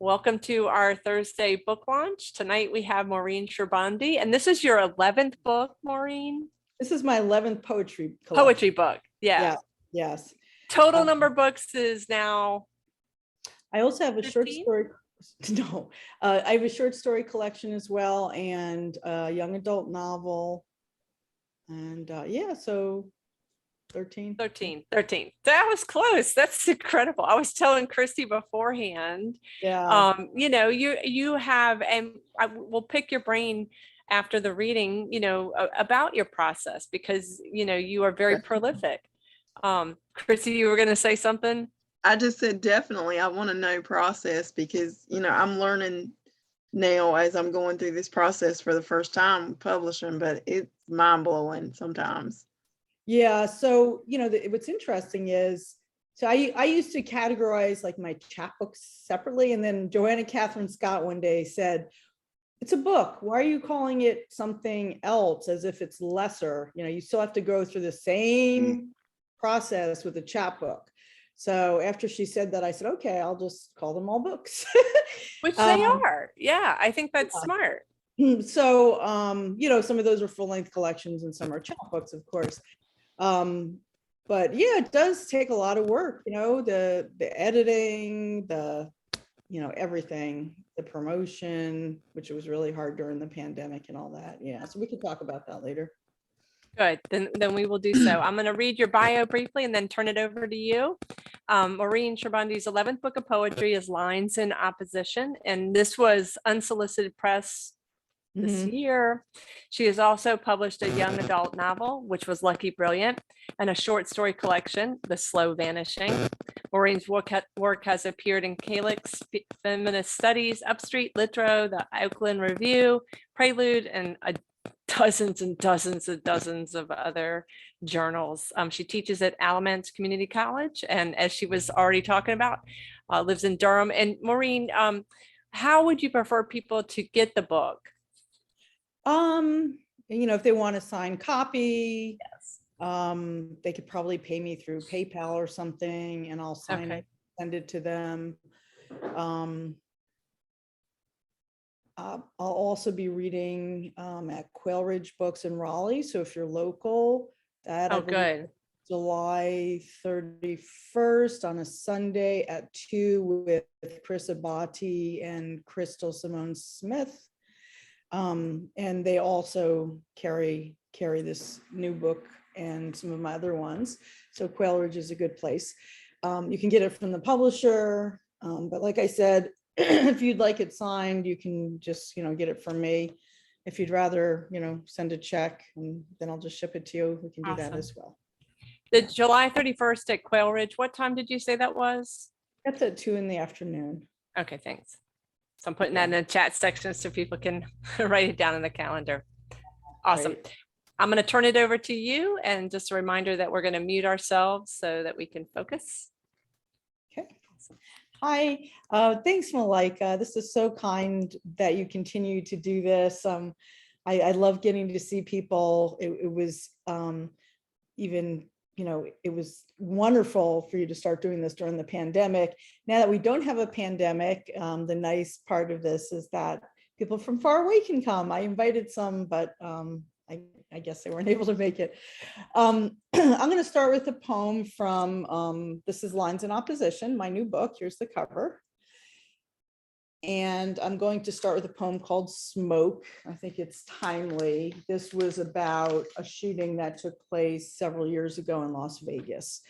Welcome to our Thursday book launch. Tonight we have Maureen Sherbondy, and this is your 11th book, Maureen? This is my 11th poetry collection. Poetry book, yeah. Yes. Total number of books is now I also have a 15? short story. No, I have a short story collection as well, and a young adult novel. And yeah, so 13. 13. That was close. That's incredible. I was telling Christy beforehand. Yeah. You have, and I will pick your brain after the reading, about your process, because you are very prolific. Christy, you were going to say something? I just said definitely. I want to know process because I'm learning now as I'm going through this process for the first time publishing, but it's mind blowing sometimes. Yeah. So, what's interesting is, so I used to categorize like my chapbooks separately. And then Joanna Catherine Scott one day said, it's a book. Why are you calling it something else as if it's lesser? You still have to go through the same process with a chapbook. So after she said that, I said, okay, I'll just call them all books. Which they are. Yeah, I think that's smart. So, some of those are full length collections and some are chapbooks, of course. But yeah, it does take a lot of work, the editing, everything, the promotion, which was really hard during the pandemic and all that. Yeah, so we can talk about that later. Good, then we will do so. I'm going to read your bio briefly and then turn it over to you. Maureen Sherbondy's 11th book of poetry is Lines in Opposition, and this was unsolicited press this year. She has also published a young adult novel, which was Lucky Brilliant, and a short story collection, The Slow Vanishing. Maureen's work has appeared in Calyx, Feminist Studies, Upstreet, Litro, the Oakland Review, Prelude, and dozens and dozens and dozens of other journals. She teaches at Alamance Community College, and as she was already talking about, lives in Durham. And Maureen, how would you prefer people to get the book? If they want a signed copy, yes. They could probably pay me through PayPal or something, and I'll sign it, send it to them. I'll also be reading at Quail Ridge Books in Raleigh. So if you're local, that good. July 31st on a Sunday at 2 with Chris Abati and Crystal Simone Smith. And they also carry this new book and some of my other ones. So Quail Ridge is a good place. You can get it from the publisher. But like I said, if you'd like it signed, you can just, get it from me. If you'd rather, send a check, and then I'll just ship it to you. We can do that as well. The July 31st at Quail Ridge, what time did you say that was? That's at 2 p.m. Okay, thanks. So I'm putting that in the chat section so people can write it down in the calendar. Awesome. Right. I'm going to turn it over to you, and just a reminder that we're going to mute ourselves so that we can focus. Okay. Hi, thanks, Malika. This is so kind that you continue to do this. I love getting to see people. It was even, it was wonderful for you to start doing this during the pandemic. Now that we don't have a pandemic, the nice part of this is that people from far away can come. I invited some, but I guess they weren't able to make it. I'm going to start with a poem from, this is Lines in Opposition, my new book. Here's the cover. And I'm going to start with a poem called Smoke. I think it's timely. This was about a shooting that took place several years ago in Las Vegas.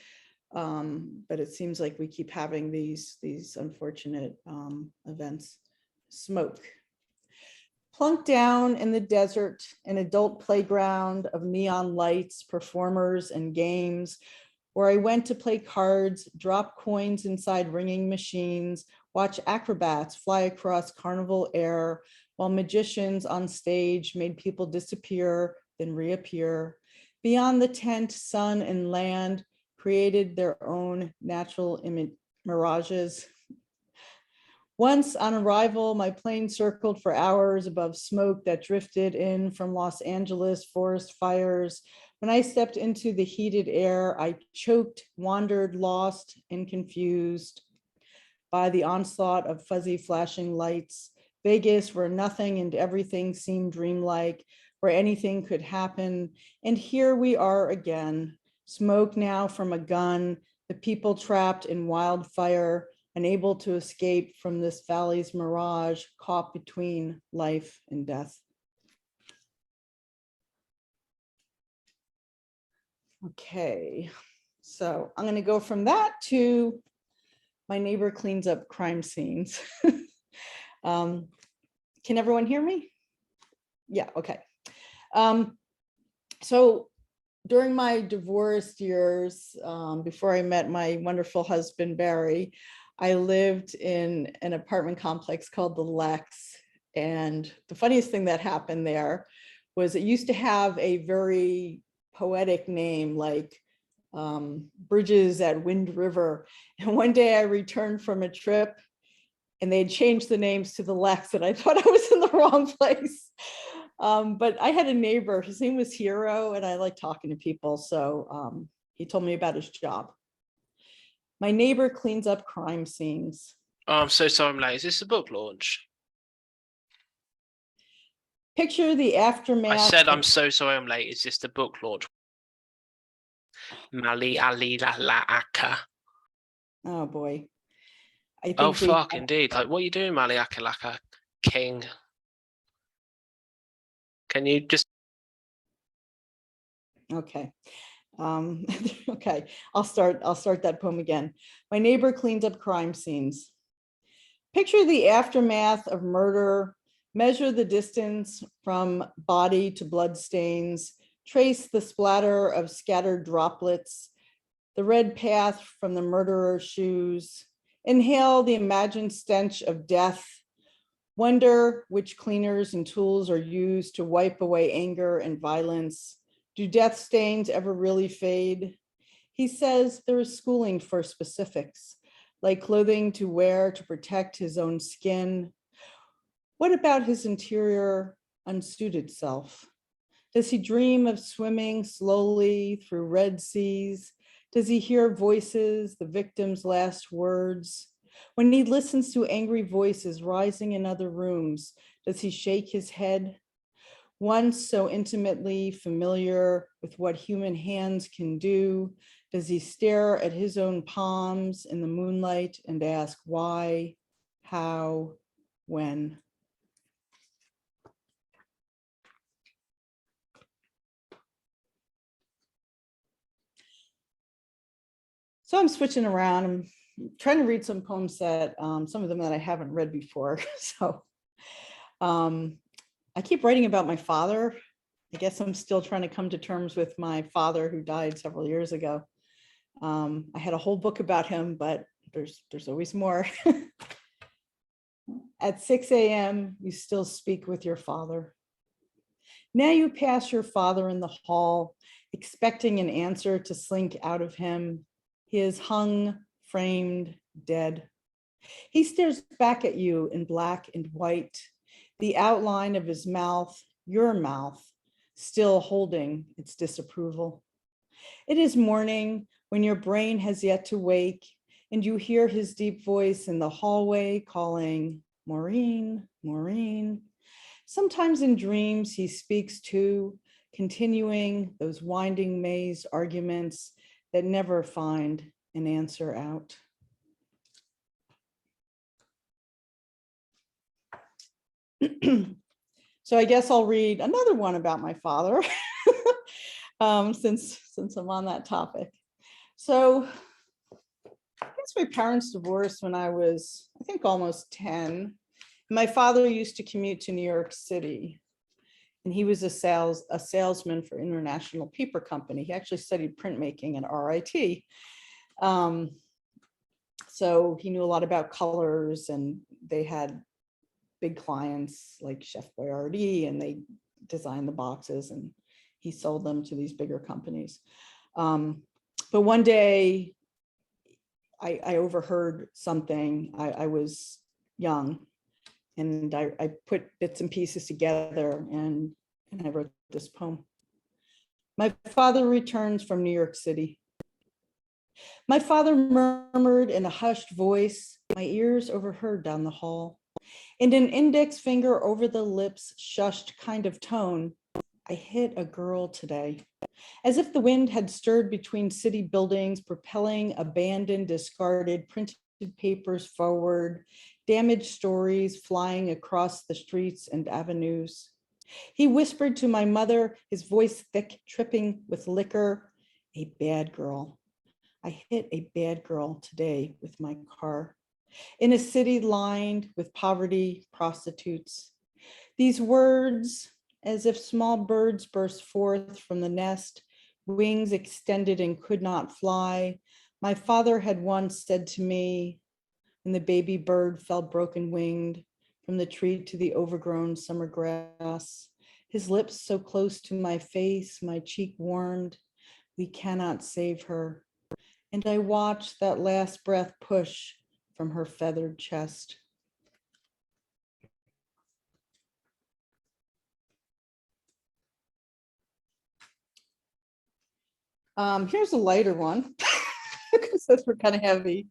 But it seems like we keep having these unfortunate events. Smoke. Plunked down in the desert, an adult playground of neon lights, performers, and games, where I went to play cards, drop coins inside ringing machines, watch acrobats fly across carnival air, while magicians on stage made people disappear, then reappear. Beyond the tent, sun and land created their own natural mirages. Once on arrival, my plane circled for hours above smoke that drifted in from Los Angeles forest fires. When I stepped into the heated air, I choked, wandered, lost, and confused. by the onslaught of fuzzy flashing lights. Vegas, where nothing and everything seemed dreamlike, where anything could happen. And here we are again, smoke now from a gun, the people trapped in wildfire, unable to escape from this valley's mirage, caught between life and death. Okay, so I'm going to go from that to my neighbor cleans up crime scenes. Can everyone hear me? Yeah, okay. So during my divorced years, before I met my wonderful husband, Barry, I lived in an apartment complex called the Lex. And the funniest thing that happened there was it used to have a very poetic name like Bridges at Wind River. And one day I returned from a trip and they had changed the names to the Lex, and I thought I was in the wrong place. But I had a neighbor, his name was Hero, and I like talking to people. So he told me about his job. My neighbor cleans up crime scenes. Oh, I'm so sorry I'm late. Is this a book launch? Picture the aftermath. I said I'm so sorry I'm late. Is this the book launch? Mali Ali La La Aka. Oh boy. I think Oh fuck, indeed. Like, what are you doing, Mali Aka Laka King? Can you just? Okay. Okay, I'll start that poem again. My neighbor cleans up crime scenes. Picture the aftermath of murder, measure the distance from body to blood stains, trace the splatter of scattered droplets, the red path from the murderer's shoes, inhale the imagined stench of death, wonder which cleaners and tools are used to wipe away anger and violence. Do death stains ever really fade? He says there is schooling for specifics, like clothing to wear to protect his own skin. What about his interior unsuited self? Does he dream of swimming slowly through red seas? Does he hear voices, the victim's last words? When he listens to angry voices rising in other rooms, does he shake his head? Once so intimately familiar with what human hands can do, does he stare at his own palms in the moonlight and ask why, how, when? So I'm switching around. I'm trying to read some poems that, some of them that I haven't read before. So I keep writing about my father. I guess I'm still trying to come to terms with my father who died several years ago. I had a whole book about him, but there's always more. At 6 a.m., you still speak with your father. Now you pass your father in the hall, expecting an answer to slink out of him. He is hung, framed, dead. He stares back at you in black and white, the outline of his mouth, your mouth, still holding its disapproval. It is morning when your brain has yet to wake, and you hear his deep voice in the hallway calling, Maureen, Maureen. Sometimes in dreams he speaks too, continuing those winding maze arguments that never find an answer out. So I guess I'll read another one about my father, since I'm on that topic. So I guess my parents divorced when I was, I think, almost 10. My father used to commute to New York City, and he was a salesman for International Paper Company. He actually studied printmaking at RIT. So he knew a lot about colors, and they had big clients like Chef Boyardee, and they designed the boxes and he sold them to these bigger companies. But one day I overheard something. I was young, and I put bits and pieces together, and I wrote this poem. My father returns from New York City. My father murmured in a hushed voice, my ears overheard down the hall. In an index finger over the lips, shushed kind of tone, I hit a girl today. As if the wind had stirred between city buildings, propelling abandoned, discarded, printed papers forward, damaged stories flying across the streets and avenues. He whispered to my mother, his voice thick, tripping with liquor, a bad girl. I hit a bad girl today with my car. In a city lined with poverty, prostitutes. These words, as if small birds burst forth from the nest, wings extended and could not fly. My father had once said to me, when the baby bird fell broken winged from the tree to the overgrown summer grass, his lips so close to my face, my cheek warmed, we cannot save her. And I watched that last breath push from her feathered chest. Here's a lighter one, because those were kind of heavy.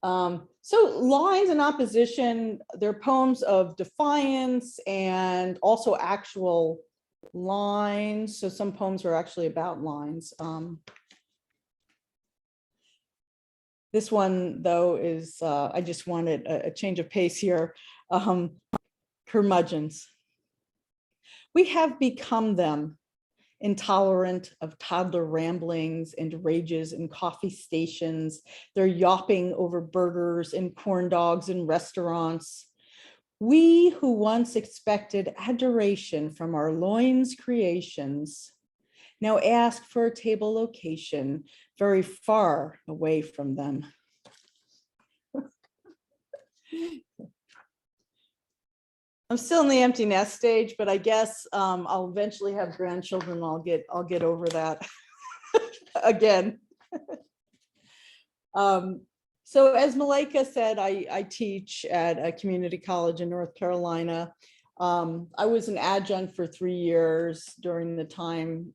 So lines in opposition, they're poems of defiance and also actual lines. So some poems are actually about lines. This one, though, is, I just wanted a change of pace here. Curmudgeons. We have become them, intolerant of toddler ramblings and rages in coffee stations. They're yawping over burgers and corn dogs in restaurants. We who once expected adoration from our loins creations now ask for a table location very far away from them. I'm still in the empty nest stage, but I guess I'll eventually have grandchildren. I'll get over that again. So as Malika said, I teach at a community college in North Carolina. I was an adjunct for 3 years during the time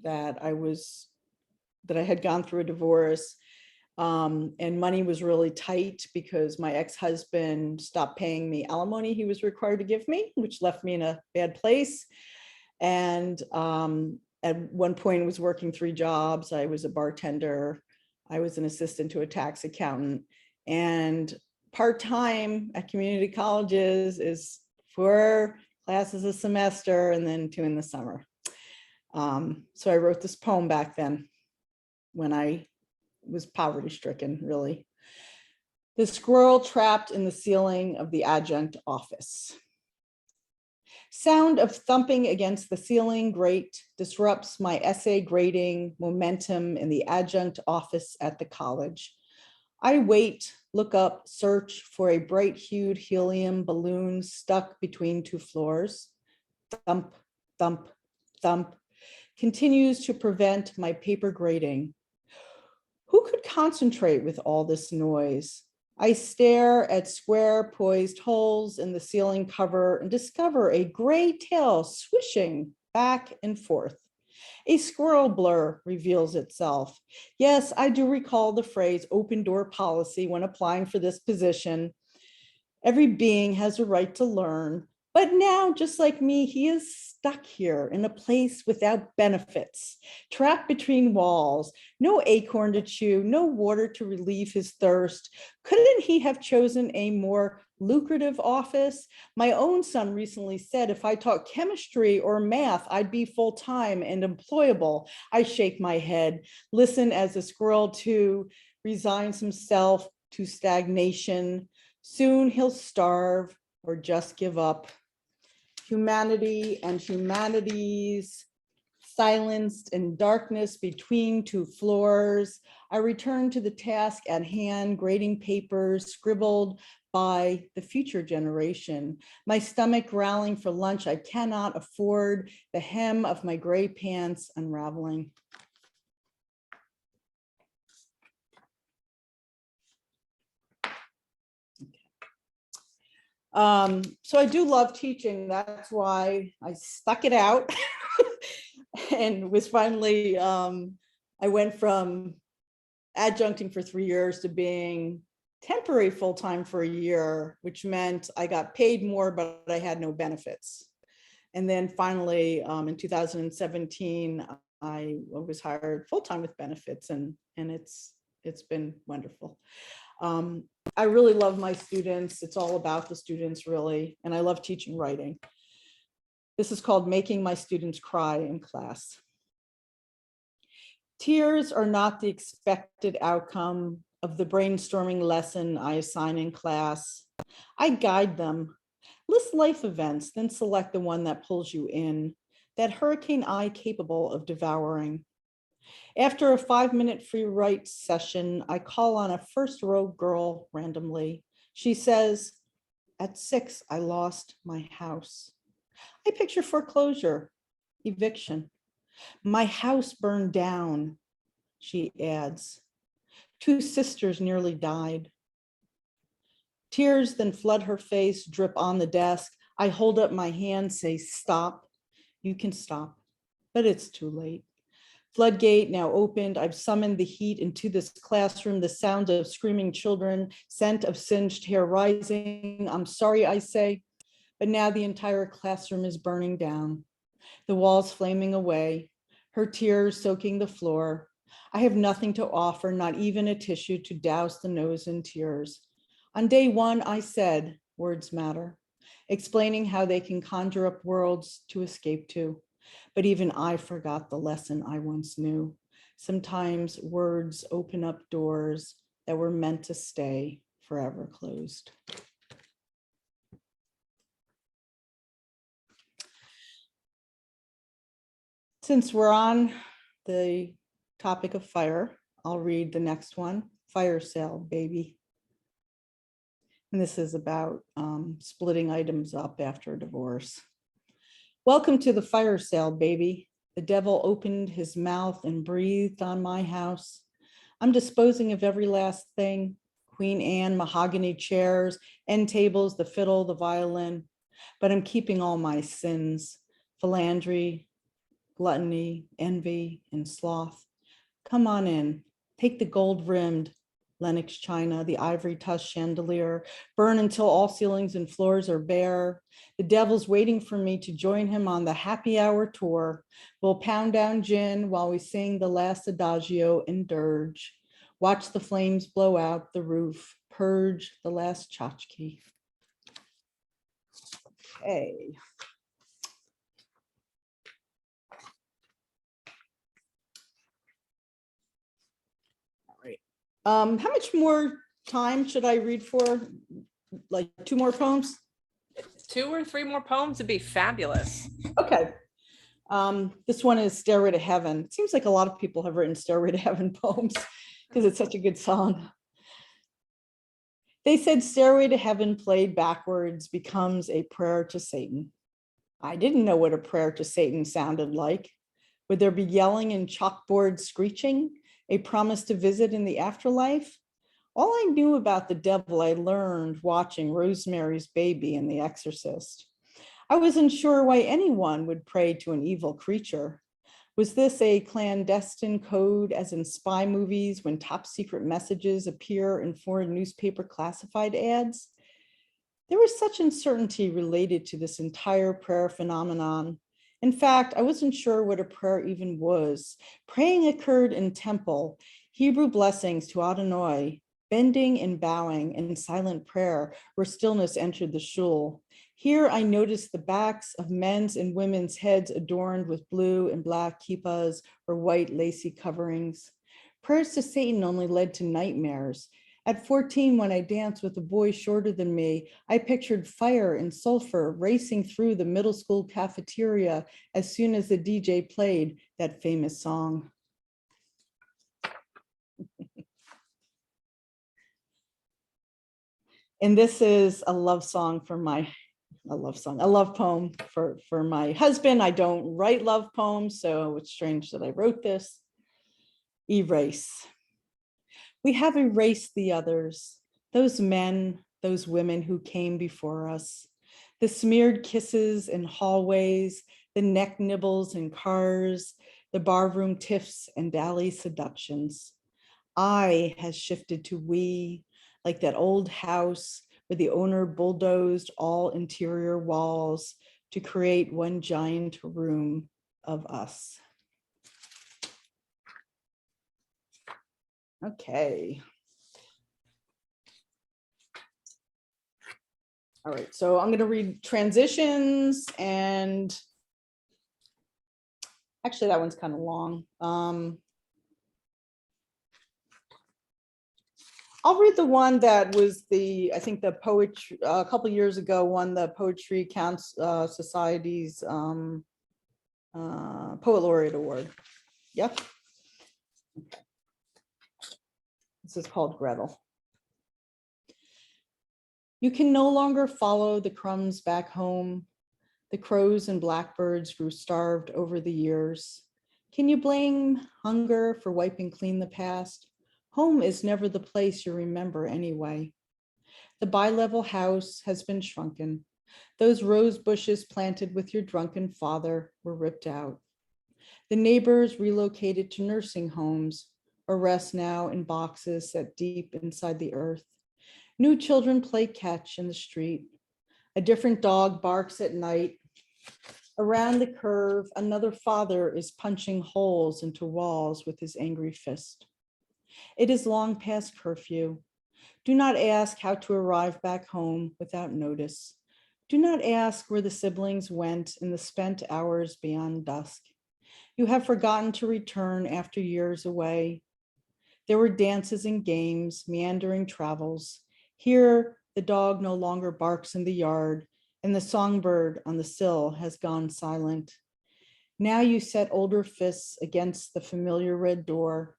that I had gone through a divorce. And money was really tight because my ex-husband stopped paying me alimony he was required to give me, which left me in a bad place. And at one point I was working 3 jobs. I was a bartender. I was an assistant to a tax accountant, and part-time at community colleges is 4 classes a semester and then 2 in the summer. So I wrote this poem back then when I was poverty stricken, really. The squirrel trapped in the ceiling of the adjunct office. Sound of thumping against the ceiling grate disrupts my essay grading momentum in the adjunct office at the college. I wait, look up, search for a bright hued helium balloon stuck between 2 floors. Thump, thump, thump, continues to prevent my paper grading. Who could concentrate with all this noise? I stare at square poised holes in the ceiling cover and discover a gray tail swishing back and forth. A squirrel blur reveals itself. Yes, I do recall the phrase open door policy when applying for this position. Every being has a right to learn, but now, just like me, he is stuck here in a place without benefits, trapped between walls, no acorn to chew, no water to relieve his thirst. Couldn't he have chosen a more lucrative office? My own son recently said, if I taught chemistry or math, I'd be full-time and employable. I shake my head, listen as the squirrel too resigns himself to stagnation. Soon he'll starve or just give up. Humanity and humanities, silenced in darkness between 2 floors. I return to the task at hand, grading papers scribbled by the future generation. My stomach growling for lunch I cannot afford, the hem of my gray pants unraveling. So I do love teaching. That's why I stuck it out and was finally, I went from adjuncting for 3 years to being temporary full-time for a year, which meant I got paid more, but I had no benefits. And then finally, in 2017, I was hired full-time with benefits, and it's been wonderful. I really love my students. It's all about the students, really, and I love teaching writing. This is called Making My Students Cry in Class. Tears are not the expected outcome of the brainstorming lesson I assign in class. I guide them. List life events, then select the one that pulls you in, that hurricane eye capable of devouring. After a 5-minute free write session, I call on a first row girl randomly. She says, at 6, I lost my house. I picture foreclosure, eviction. My house burned down, she adds. 2 sisters nearly died. Tears then flood her face, drip on the desk. I hold up my hand, say, stop. You can stop, but it's too late. Floodgate now opened. I've summoned the heat into this classroom, the sound of screaming children, scent of singed hair rising. I'm sorry, I say, but now the entire classroom is burning down. The walls flaming away, her tears soaking the floor. I have nothing to offer, not even a tissue to douse the nose in tears. On day 1, I said, words matter, explaining how they can conjure up worlds to escape to. But even I forgot the lesson I once knew. Sometimes words open up doors that were meant to stay forever closed. Since we're on the topic of fire, I'll read the next one, Fire Sale Baby. And this is about splitting items up after a divorce. Welcome to the fire sale, baby. The devil opened his mouth and breathed on my house. I'm disposing of every last thing, Queen Anne mahogany chairs, end tables, the fiddle, the violin, but I'm keeping all my sins, philandry, gluttony, envy, and sloth. Come on in, take the gold-rimmed Lenox china, the ivory tusk chandelier, burn until all ceilings and floors are bare. The devil's waiting for me to join him on the happy hour tour. We'll pound down gin while we sing the last adagio and dirge. Watch the flames blow out the roof, purge the last tchotchke. Okay. How much more time should I read for? Like 2 more poems? 2 or 3 more poems would be fabulous. Okay. This one is Stairway to Heaven. It seems like a lot of people have written Stairway to Heaven poems because it's such a good song. They said Stairway to Heaven played backwards becomes a prayer to Satan. I didn't know what a prayer to Satan sounded like. Would there be yelling and chalkboard screeching? A promise to visit in the afterlife? All I knew about the devil, I learned watching Rosemary's Baby and The Exorcist. I wasn't sure why anyone would pray to an evil creature. Was this a clandestine code, as in spy movies when top secret messages appear in foreign newspaper classified ads? There was such uncertainty related to this entire prayer phenomenon. In fact, I wasn't sure what a prayer even was. Praying occurred in temple, Hebrew blessings to Adonai, bending and bowing in silent prayer where stillness entered the shul. Here I noticed the backs of men's and women's heads adorned with blue and black kippas or white lacy coverings. Prayers to Satan only led to nightmares. At 14, when I danced with a boy shorter than me, I pictured fire and sulfur racing through the middle school cafeteria as soon as the DJ played that famous song. And this is a love song for a love poem for my husband. I don't write love poems, so it's strange that I wrote this. Erase. We have erased the others, those men, those women who came before us, the smeared kisses in hallways, the neck nibbles in cars, the barroom tiffs and alley seductions. I has shifted to we, like that old house where the owner bulldozed all interior walls to create one giant room of us. Okay. All right, so I'm going to read transitions, and actually that one's kind of long. I'll read the one that was I think the poetry, a couple years ago, won the Poetry Society's Poet Laureate Award. Yep. Okay. This is called Gretel. You can no longer follow the crumbs back home. The crows and blackbirds grew starved over the years. Can you blame hunger for wiping clean the past? Home is never the place you remember anyway. The bi-level house has been shrunken. Those rose bushes planted with your drunken father were ripped out. The neighbors relocated to nursing homes or rest now in boxes set deep inside the earth. New children play catch in the street. A different dog barks at night. Around the curve, another father is punching holes into walls with his angry fist. It is long past curfew. Do not ask how to arrive back home without notice. Do not ask where the siblings went in the spent hours beyond dusk. You have forgotten to return after years away. There were dances and games, meandering travels. Here, the dog no longer barks in the yard, and the songbird on the sill has gone silent. Now you set older fists against the familiar red door,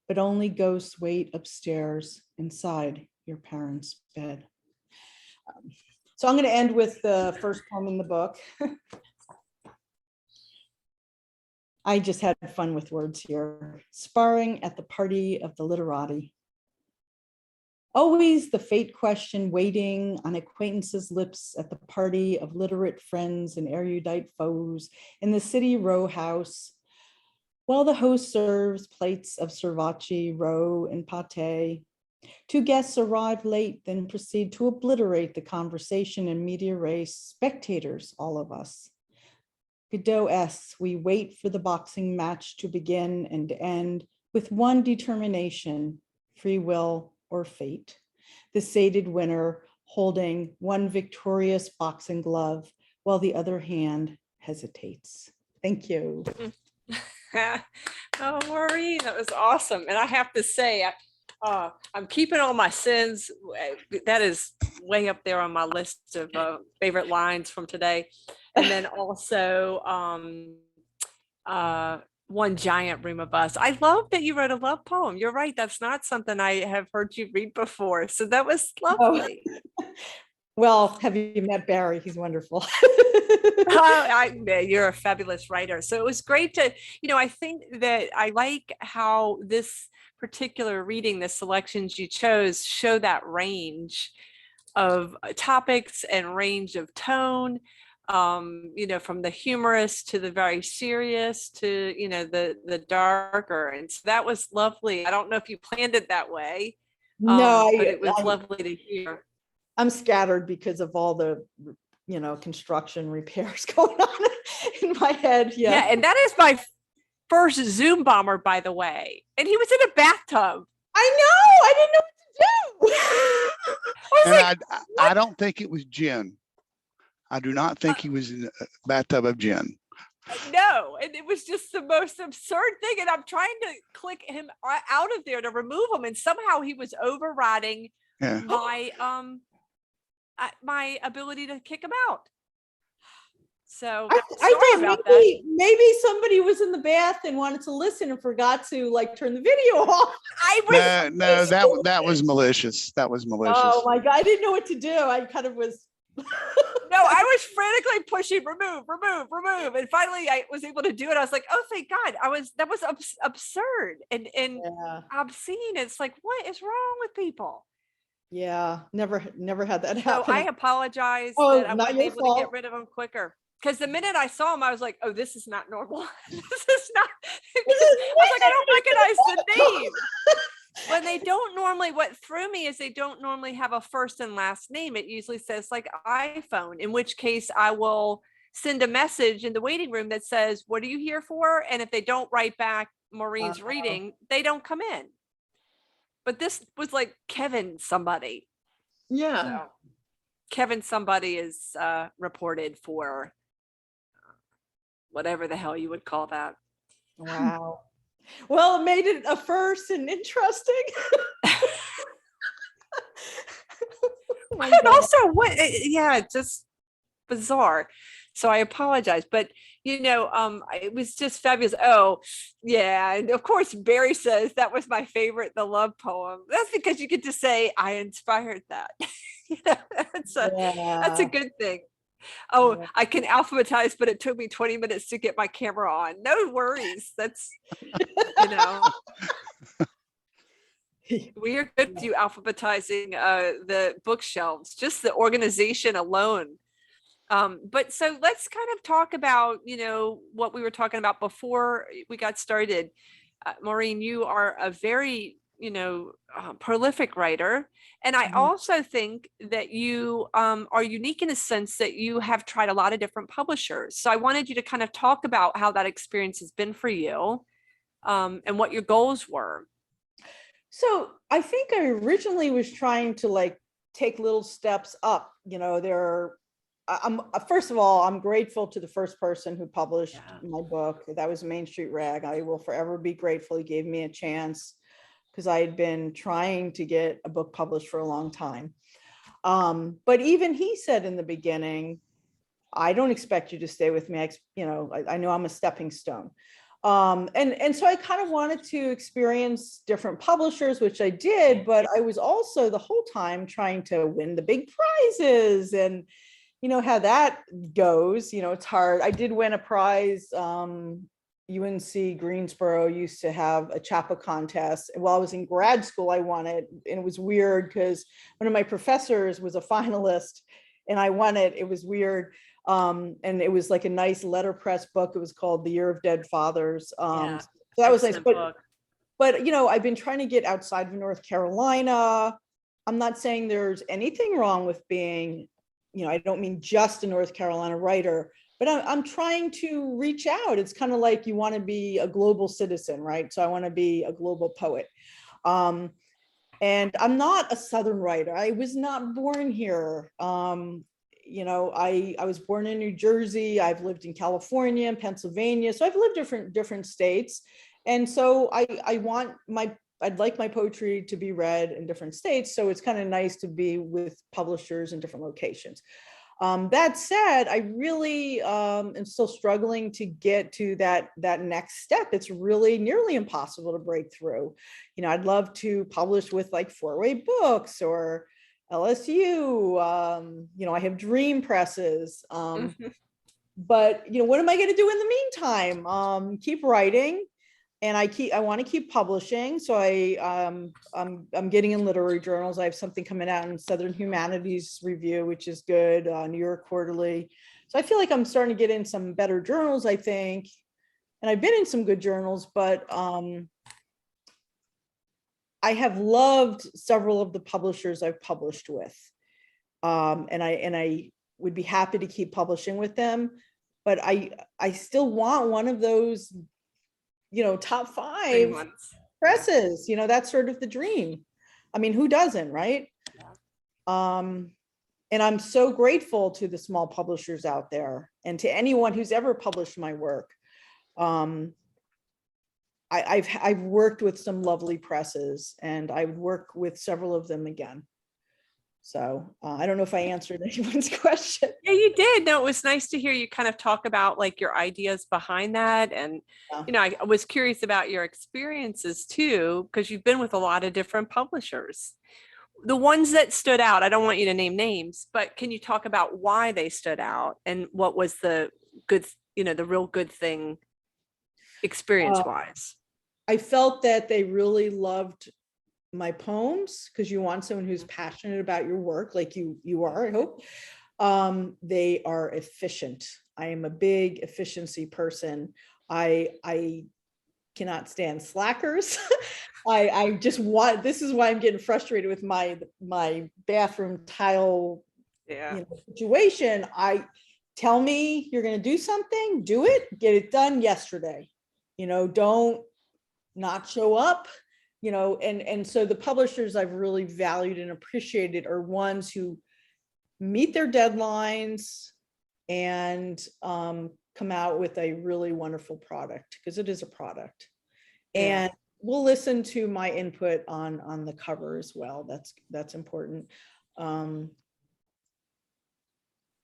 but only ghosts wait upstairs inside your parents' bed. So I'm going to end with the first poem in the book. I just had fun with words here. Sparring at the party of the literati. Always the fate question waiting on acquaintances' lips at the party of literate friends and erudite foes in the city row house, while the host serves plates of cervace, roe, and pate. Two guests arrive late, then proceed to obliterate the conversation in media res, spectators, all of us. Godot-esque, we wait for the boxing match to begin and end with one determination, free will or fate. The sated winner holding one victorious boxing glove while the other hand hesitates. Thank you. Oh, Maureen, that was awesome. And I have to say, I'm keeping all my sins. That is way up there on my list of favorite lines from today. And then also one giant room of us. I love that you wrote a love poem. You're right. That's not something I have heard you read before. So that was lovely. Oh. Well, have you met Barry? He's wonderful. You're a fabulous writer. So it was great to, I think that I like how this particular reading, the selections you chose, show that range of topics and range of tone, from the humorous to the very serious to, the darker. And so that was lovely. I don't know if you planned it that way. No, but it was lovely to hear. I'm scattered because of all the, construction repairs going on in my head. Yeah. And that is my first Zoom bomber, by the way. And he was in a bathtub. I know. I didn't know what to do. I don't think it was Jen. I do not think he was in the bathtub of Jen. No, and it was just the most absurd thing. And I'm trying to click him out of there to remove him, and somehow he was overriding my ability to kick him out. So I thought about maybe somebody was in the bath and wanted to listen and forgot to turn the video off. No, that was malicious. That was malicious. Oh my God, I didn't know what to do. I kind of was. No, I was frantically pushing remove. And finally I was able to do it. I was like, oh, thank God. That was absurd and obscene. It's like, what is wrong with people? Yeah, never had that happen. So I apologize that I wasn't able to get rid of him quicker. Because the minute I saw him, I was like, oh, this is not normal. This is not. I was like, I don't recognize the name. When they don't normally, what threw me is they don't normally have a first and last name. It usually says like iPhone, in which case I will send a message in the waiting room that says, what are you here for? And if they don't write back Maureen's reading, they don't come in. But this was like Kevin somebody. Yeah. So Kevin somebody is reported for whatever the hell you would call that. Wow. Well, it made it a first and interesting. Oh my And God. also yeah, just bizarre. So I apologize, but it was just fabulous. Oh yeah. And of course Barry says that was my favorite, the love poem. That's because you get to say I inspired that. That's a Yeah. good thing. Oh, Yeah. I can alphabetize, but it took me 20 minutes to get my camera on. No worries. That's, we are good at you alphabetizing the bookshelves, just the organization alone. But so let's kind of talk about, what we were talking about before we got started. Maureen, you are a very, prolific writer. And I Mhm. also think that you are unique in a sense that you have tried a lot of different publishers. So I wanted you to kind of talk about how that experience has been for you, and what your goals were. So I think I originally was trying to like take little steps up. I'm first of all, I'm grateful to the first person who published my book. That was Main Street Rag. I will forever be grateful. He gave me a chance because I had been trying to get a book published for a long time. But even he said in the beginning, I don't expect you to stay with me. I know I'm a stepping stone. And so I kind of wanted to experience different publishers, which I did, but I was also the whole time trying to win the big prizes, and how that goes, it's hard. I did win a prize. UNC Greensboro used to have a chapel contest. While I was in grad school, I won it. And it was weird because one of my professors was a finalist and I won it. It was weird. And it was like a nice letterpress book. It was called The Year of Dead Fathers. So that was nice. But I've been trying to get outside of North Carolina. I'm not saying there's anything wrong with being, I don't mean just a North Carolina writer, but I'm trying to reach out. It's kind of like you want to be a global citizen, right? So I want to be a global poet. And I'm not a Southern writer. I was not born here. I was born in New Jersey. I've lived in California and Pennsylvania. So I've lived different states. And so I'd like my poetry to be read in different states. So it's kind of nice to be with publishers in different locations. That said, I really am still struggling to get to that next step. It's really nearly impossible to break through. I'd love to publish with like Four-Way Books or LSU. I have dream presses. But what am I going to do in the meantime? Keep writing. And I want to keep publishing. So I'm getting in literary journals. I have something coming out in Southern Humanities Review, which is good, New York Quarterly. So I feel like I'm starting to get in some better journals, I think. And I've been in some good journals, but I have loved several of the publishers I've published with. And I would be happy to keep publishing with them, but I still want one of those top 5 presses, that's sort of the dream. I mean, who doesn't, right? Yeah. And I'm so grateful to the small publishers out there and to anyone who's ever published my work. I've worked with some lovely presses and I would work with several of them again. So I don't know if I answered anyone's question. Yeah, you did. No, it was nice to hear you kind of talk about like your ideas behind that. And, I was curious about your experiences too, because you've been with a lot of different publishers. The ones that stood out, I don't want you to name names, but can you talk about why they stood out and what was the good, the real good thing experience wise? I felt that they really loved my poems, because you want someone who's passionate about your work like you are, I hope. They are efficient. I am a big efficiency person. I cannot stand slackers. I just want, this is why I'm getting frustrated with my bathroom tile, Yeah. situation. Tell me you're going to do something, do it, get it done yesterday. Don't not show up, and so the publishers I've really valued and appreciated are ones who meet their deadlines and come out with a really wonderful product, because it is a product. Yeah. And we'll listen to my input on the cover as well. That's important.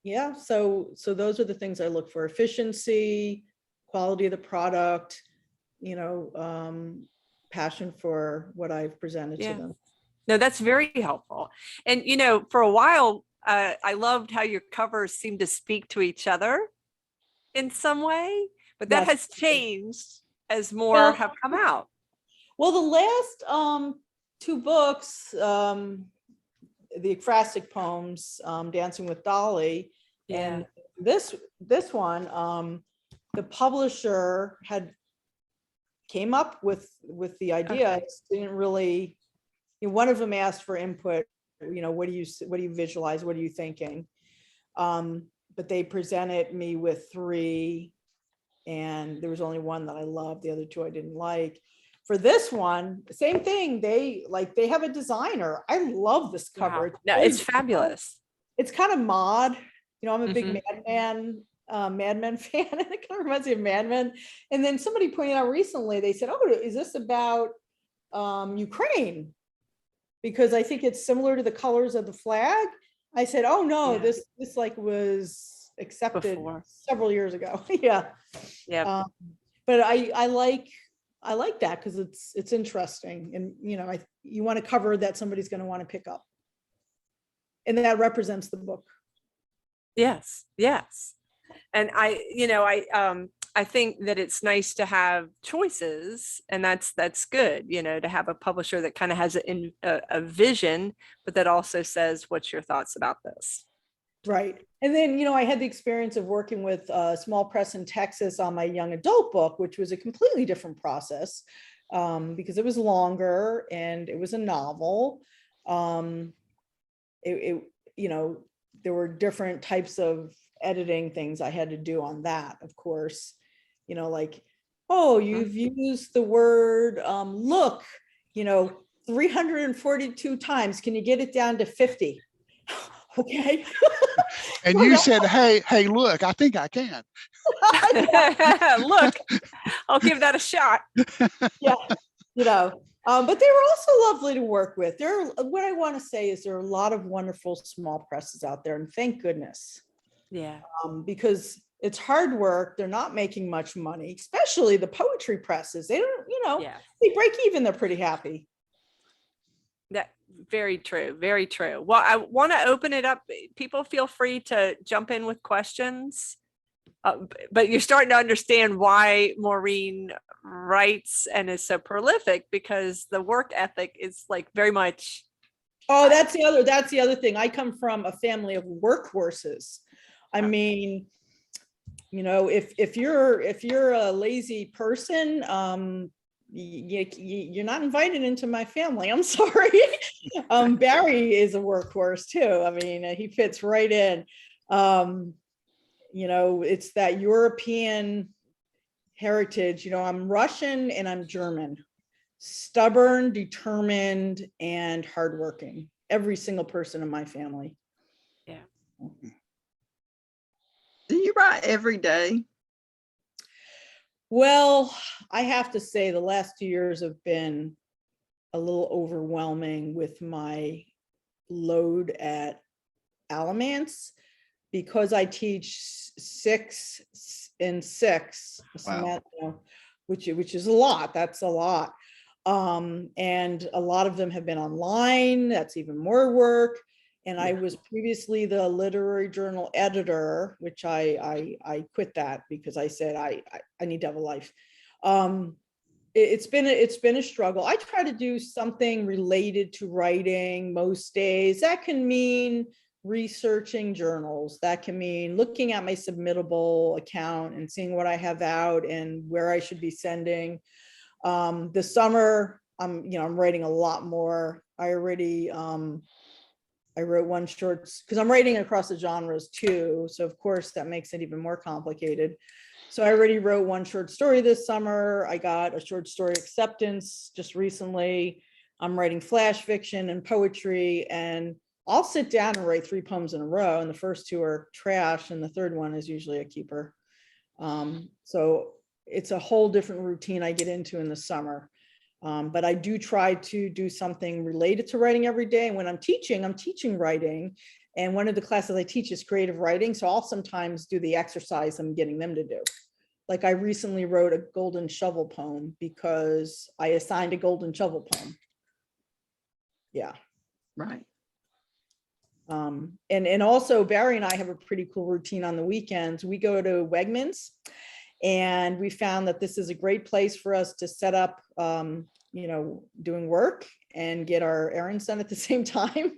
Yeah, so those are the things I look for: efficiency, quality of the product, passion for what I've presented to Yeah. them. No, that's very helpful. And, for a while, I loved how your covers seem to speak to each other in some way, but that That's- has changed as more Well- have come out. Well, the last two books, the ekphrastic poems, Dancing with Dolly, Yeah. and this one, the publisher came up with the idea. Okay. Didn't really, one of them asked for input, what do you visualize, what are you thinking? But they presented me with three, and there was only one that I loved, the other two I didn't like. For this one, same thing. They have a designer. I love this cover. Wow. No, it's fabulous. It's kind of mod. I'm a big Mhm. Mad Men fan, and it kind of reminds me of Mad Men. And then somebody pointed out recently, they said, "Oh, is this about Ukraine?" Because I think it's similar to the colors of the flag. I said, "Oh no, Yeah. this like was accepted Before. several years ago." Yeah. Yeah. But I like that because it's interesting, and you want to cover that somebody's going to want to pick up, and that represents the book. Yes. Yes. And I think that it's nice to have choices, and that's good, to have a publisher that kind of has a vision, but that also says, what's your thoughts about this? Right. And then, I had the experience of working with a small press in Texas on my young adult book, which was a completely different process, because it was longer and it was a novel. There were different types of editing things I had to do on that, of course, like, oh, you've used the word look, 342 times. Can you get it down to 50? Okay. And you said, hey, look, I think I can. Look, I'll give that a shot. Yeah. But they were also lovely to work with. What I want to say is there are a lot of wonderful small presses out there, and thank goodness, Yeah. because it's hard work. They're not making much money, especially the poetry presses. They don't, Yeah. they break even. They're pretty happy. That very true. Very true. Well, I want to open it up. People feel free to jump in with questions. But you're starting to understand why Maureen writes and is so prolific, because the work ethic is like very much. Oh, that's the other thing. I come from a family of workhorses. I mean, if you're a lazy person, you're not invited into my family. I'm sorry. Barry is a workhorse too. I mean, he fits right in. It's that European heritage. I'm Russian and I'm German. Stubborn, determined, and hardworking. Every single person in my family. Yeah. Do you write every day? Well, I have to say the last 2 years have been a little overwhelming with my load at Alamance, because I teach 6 and 6, Wow. which is a lot. That's a lot. And a lot of them have been online. That's even more work. And I was previously the literary journal editor, which I quit that because I said I need to have a life. It's been a struggle. I try to do something related to writing most days. That can mean researching journals. That can mean looking at my submittable account and seeing what I have out and where I should be sending. This summer, I'm writing a lot more. I already, I wrote one short, because I'm writing across the genres too. So of course that makes it even more complicated. So I already wrote one short story this summer. I got a short story acceptance just recently. I'm writing flash fiction and poetry, and I'll sit down and write 3 poems in a row. And the first 2 are trash. And the third one is usually a keeper. So it's a whole different routine I get into in the summer. But I do try to do something related to writing every day. And when I'm teaching writing. And one of the classes I teach is creative writing. So I'll sometimes do the exercise I'm getting them to do. Like I recently wrote a golden shovel poem because I assigned a golden shovel poem. Yeah. Right. And also Barry and I have a pretty cool routine on the weekends. We go to Wegmans, and we found that this is a great place for us to set up, doing work and get our errands done at the same time.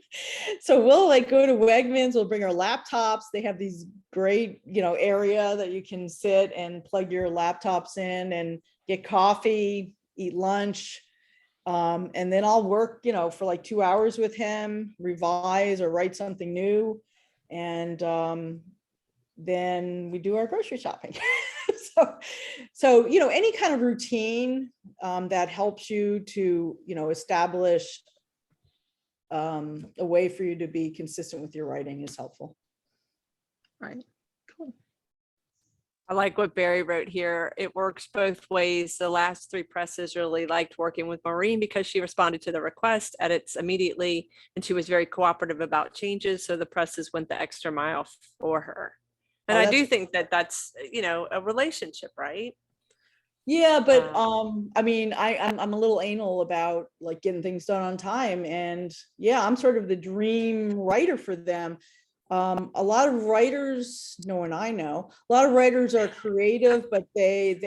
So we'll like go to Wegmans, we'll bring our laptops. They have these great, area that you can sit and plug your laptops in and get coffee, eat lunch. And then I'll work, for like 2 hours with him, revise or write something new. And then we do our grocery shopping. So, any kind of routine that helps you to, establish a way for you to be consistent with your writing is helpful. Right. Cool. I like what Barry wrote here. It works both ways. The last 3 presses really liked working with Maureen because she responded to the request, edits immediately, and she was very cooperative about changes. So the presses went the extra mile for her. And Oh, I do think that that's, a relationship, right? Yeah, but I'm a little anal about like getting things done on time. And yeah, I'm sort of the dream writer for them. A lot of writers, no one I know, a lot of writers are creative, but they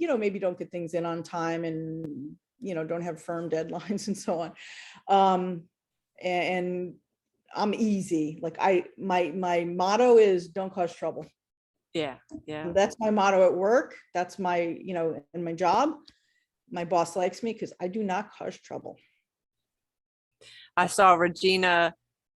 maybe don't get things in on time and, don't have firm deadlines and so on. And I'm easy. Like my motto is don't cause trouble. Yeah. Yeah. That's my motto at work. That's my, in my job. My boss likes me because I do not cause trouble. I saw Regina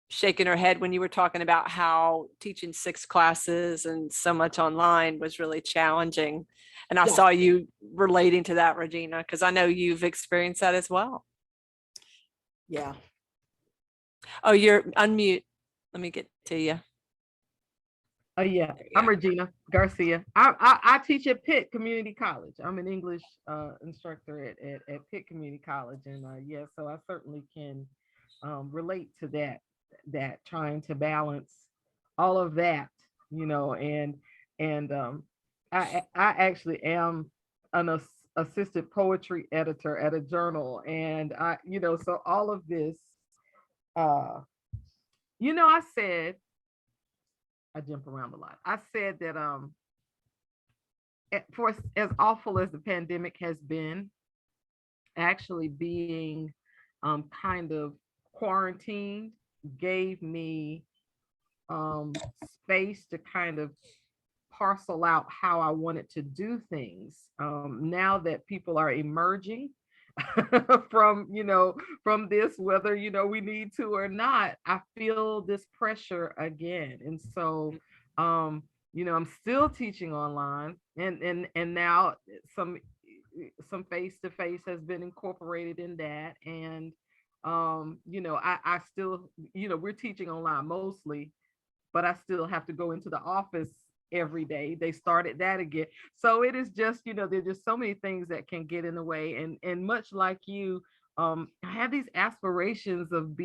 shaking her head when you were talking about how teaching 6 classes and so much online was really challenging. And I Yeah. saw you relating to that, Regina, because I know you've experienced that as well. Yeah. Oh, you're unmute. Let me get to you. Oh yeah, There you I'm go. Regina Garcia. I teach at Pitt Community College. I'm an English instructor at Pitt Community College, and yeah, so I certainly can relate to that trying to balance all of that, and I actually am an assistant poetry editor at a journal, and so all of this, I said. I jump around a lot. I said that for as awful as the pandemic has been, actually being kind of quarantined gave me space to kind of parcel out how I wanted to do things. Now that people are emerging from this, whether we need to or not, I feel this pressure again. And so I'm still teaching online, and now some face-to-face has been incorporated in that. And I still, we're teaching online mostly, but I still have to go into the office every day. They started that again. So it is just, there's just so many things that can get in the way. And much like you, I have these aspirations of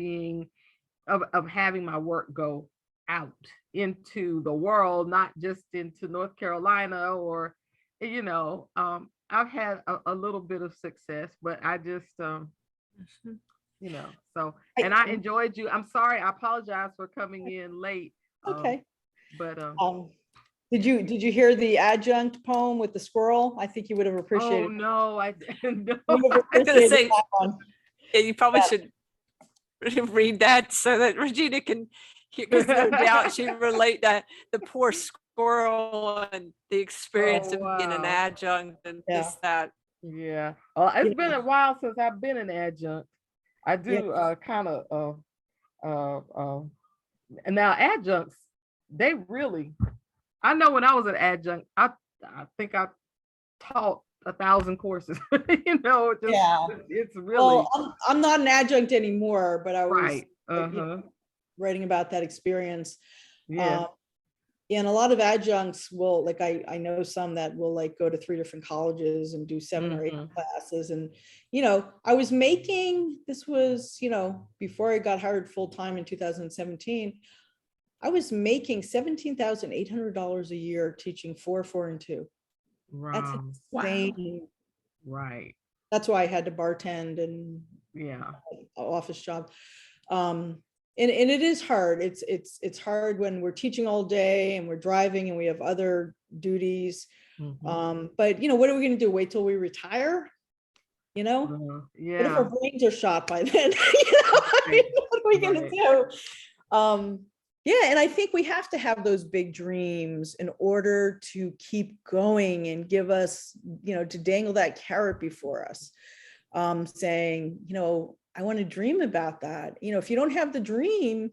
having my work go out into the world, not just into North Carolina or, I've had a little bit of success, but I just, so, and I enjoyed you. I'm sorry, I apologize for coming in late. Okay. But did you hear the adjunct poem with the squirrel? I think you would have appreciated. Oh no, I didn't know. You would have I was gonna appreciated say, that one. yeah, you probably Yeah. should read that so that Regina can hear, because no doubt she relate that the poor squirrel and the experience Oh, of being an wow. adjunct and Yeah. just that. Yeah. It's been a while since I've been an adjunct. I do kind of and now adjuncts, they really, I know when I was an adjunct, I think I taught 1,000 courses. You know, just Yeah. it's really Well, I'm not an adjunct anymore, but I was right. writing about that experience. Yeah. And a lot of adjuncts will, like, I know some that will like go to 3 different colleges and do 7 or 8 classes. And, I was making, this was, before I got hired full time in 2017, I was making $17,800 a year teaching 4, 4, and 2. That's Wow. insane. Right. That's why I had to bartend and Yeah. office job. And it is hard. It's hard when we're teaching all day and we're driving and we have other duties. But what are we going to do? Wait till we retire? What if our brains are shot by then? What are we going to do? Yeah, and I think we have to have those big dreams in order to keep going and give us, to dangle that carrot before us, saying, I want to dream about that. If you don't have the dream,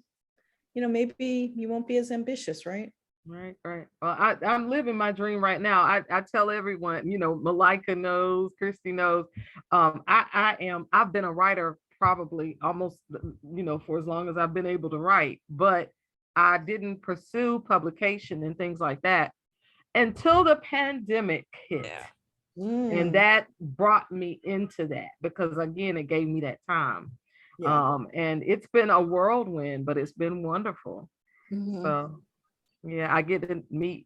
maybe you won't be as ambitious, right? Right. Well, I'm living my dream right now. I tell everyone, Malika knows, Christy knows. I've been a writer probably almost, for as long as I've been able to write, but I didn't pursue publication and things like that until the pandemic hit. Yeah. And that brought me into that because again, it gave me that time. And it's been a whirlwind, but it's been wonderful. So yeah, I get to meet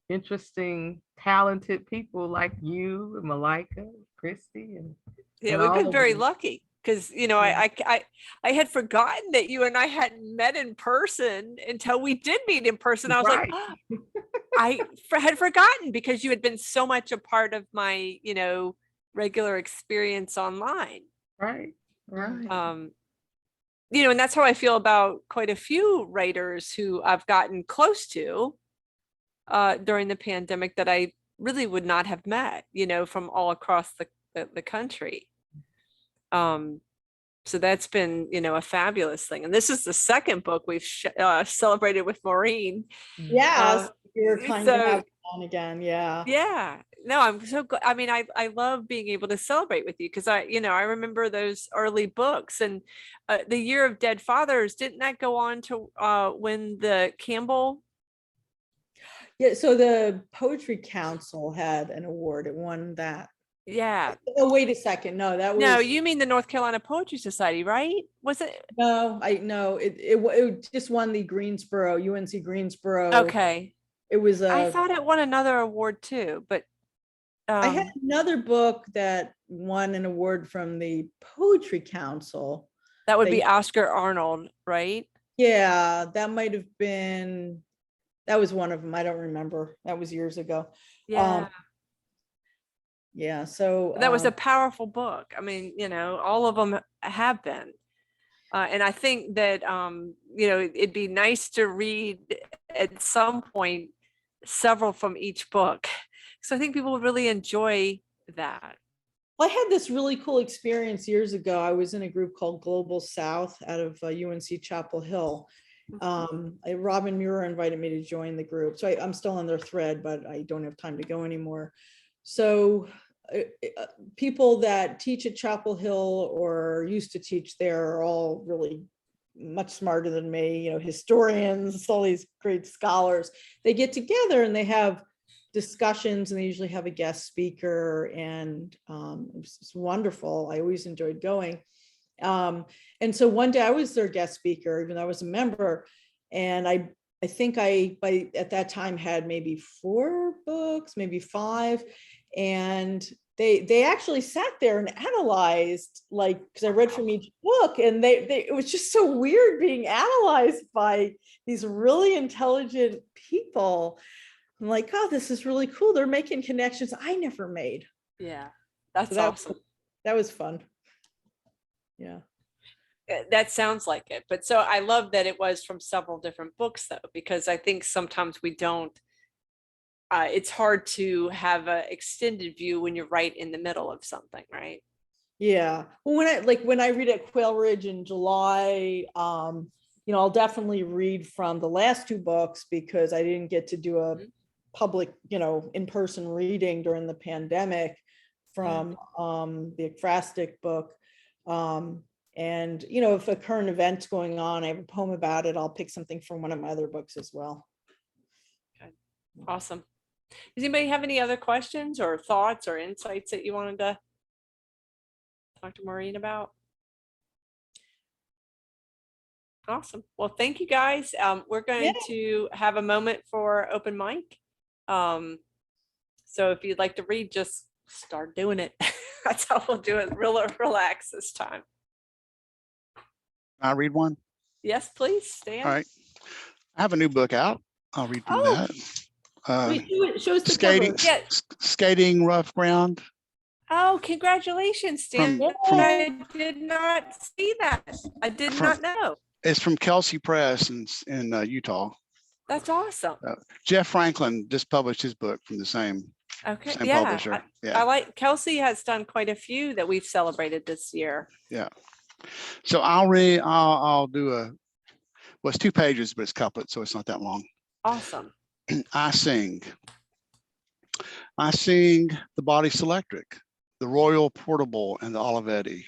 interesting, talented people like you, Malika, Christy, and we've been very lucky because I had forgotten that you and I hadn't met in person until we did meet in person. I was like, oh, I had forgotten because you had been so much a part of my regular experience online. Right. And that's how I feel about quite a few writers who I've gotten close to during the pandemic that I really would not have met, from all across the country. So that's been, a fabulous thing. And this is the second book we've celebrated with Maureen. Yes, you're kind to have on again. Yeah. Yeah. No, I'm so glad. I mean, I love being able to celebrate with you because I remember those early books and the Year of Dead Fathers. Didn't that go on to win the Campbell? Yeah. So the Poetry Council had an award. It won that. Yeah. Oh, wait a second. No, that was. No, you mean the North Carolina Poetry Society, right? Was it? No, it just won the Greensboro, UNC Greensboro. Okay. It was I thought it won another award too, but I had another book that won an award from the Poetry Council. That would be Oscar Arnold, right? Yeah, that might have been, that was one of them. I don't remember. That was years ago. Yeah. Yeah, so that was a powerful book. I mean, all of them have been. And I think that, it'd be nice to read at some point several from each book. So I think people would really enjoy that. Well, I had this really cool experience years ago. I was in a group called Global South out of UNC Chapel Hill. Robin Muir invited me to join the group. So I'm still on their thread, but I don't have time to go anymore. So people that teach at Chapel Hill or used to teach there are all really much smarter than me, historians, all these great scholars. They get together and they have discussions and they usually have a guest speaker, and it's wonderful. I always enjoyed going. And so one day I was their guest speaker, even though I was a member, and I think at that time had maybe 4 books, maybe 5. And they actually sat there and analyzed, because I read from each book, and it was just so weird being analyzed by these really intelligent people. I'm like, oh, this is really cool. They're making connections I never made. Yeah, that's awesome. That was fun. Yeah. That sounds like it. But so I love that it was from several different books though, because I think sometimes we don't it's hard to have an extended view when you're right in the middle of something, right? Yeah, well, when I read at Quail Ridge in July, I'll definitely read from the last two books because I didn't get to do a public, in-person reading during the pandemic from the Ekphrastic book. And if a current event's going on, I have a poem about it, I'll pick something from one of my other books as well. Okay. Awesome. Does anybody have any other questions or thoughts or insights that you wanted to talk to Maureen about? Awesome. Well, thank you guys. We're going to have a moment for open mic. So if you'd like to read, just start doing it. That's how we'll do it. Relax this time. I'll read one. Yes, please, Stan. All right. I have a new book out. I'll read through that. Wait, show us the Skating, cover. Yeah. Skating Rough Ground. Oh, congratulations, Stan. I did not see that. I did not know. It's from Kelsey Press in Utah. That's awesome. Jeff Franklin just published his book from the same publisher. I like Kelsey has done quite a few that we've celebrated this year. Yeah. So I'll do it's 2 pages, but it's couplet, so it's not that long. Awesome. I sing the Body's Electric, the Royal Portable, and the Olivetti.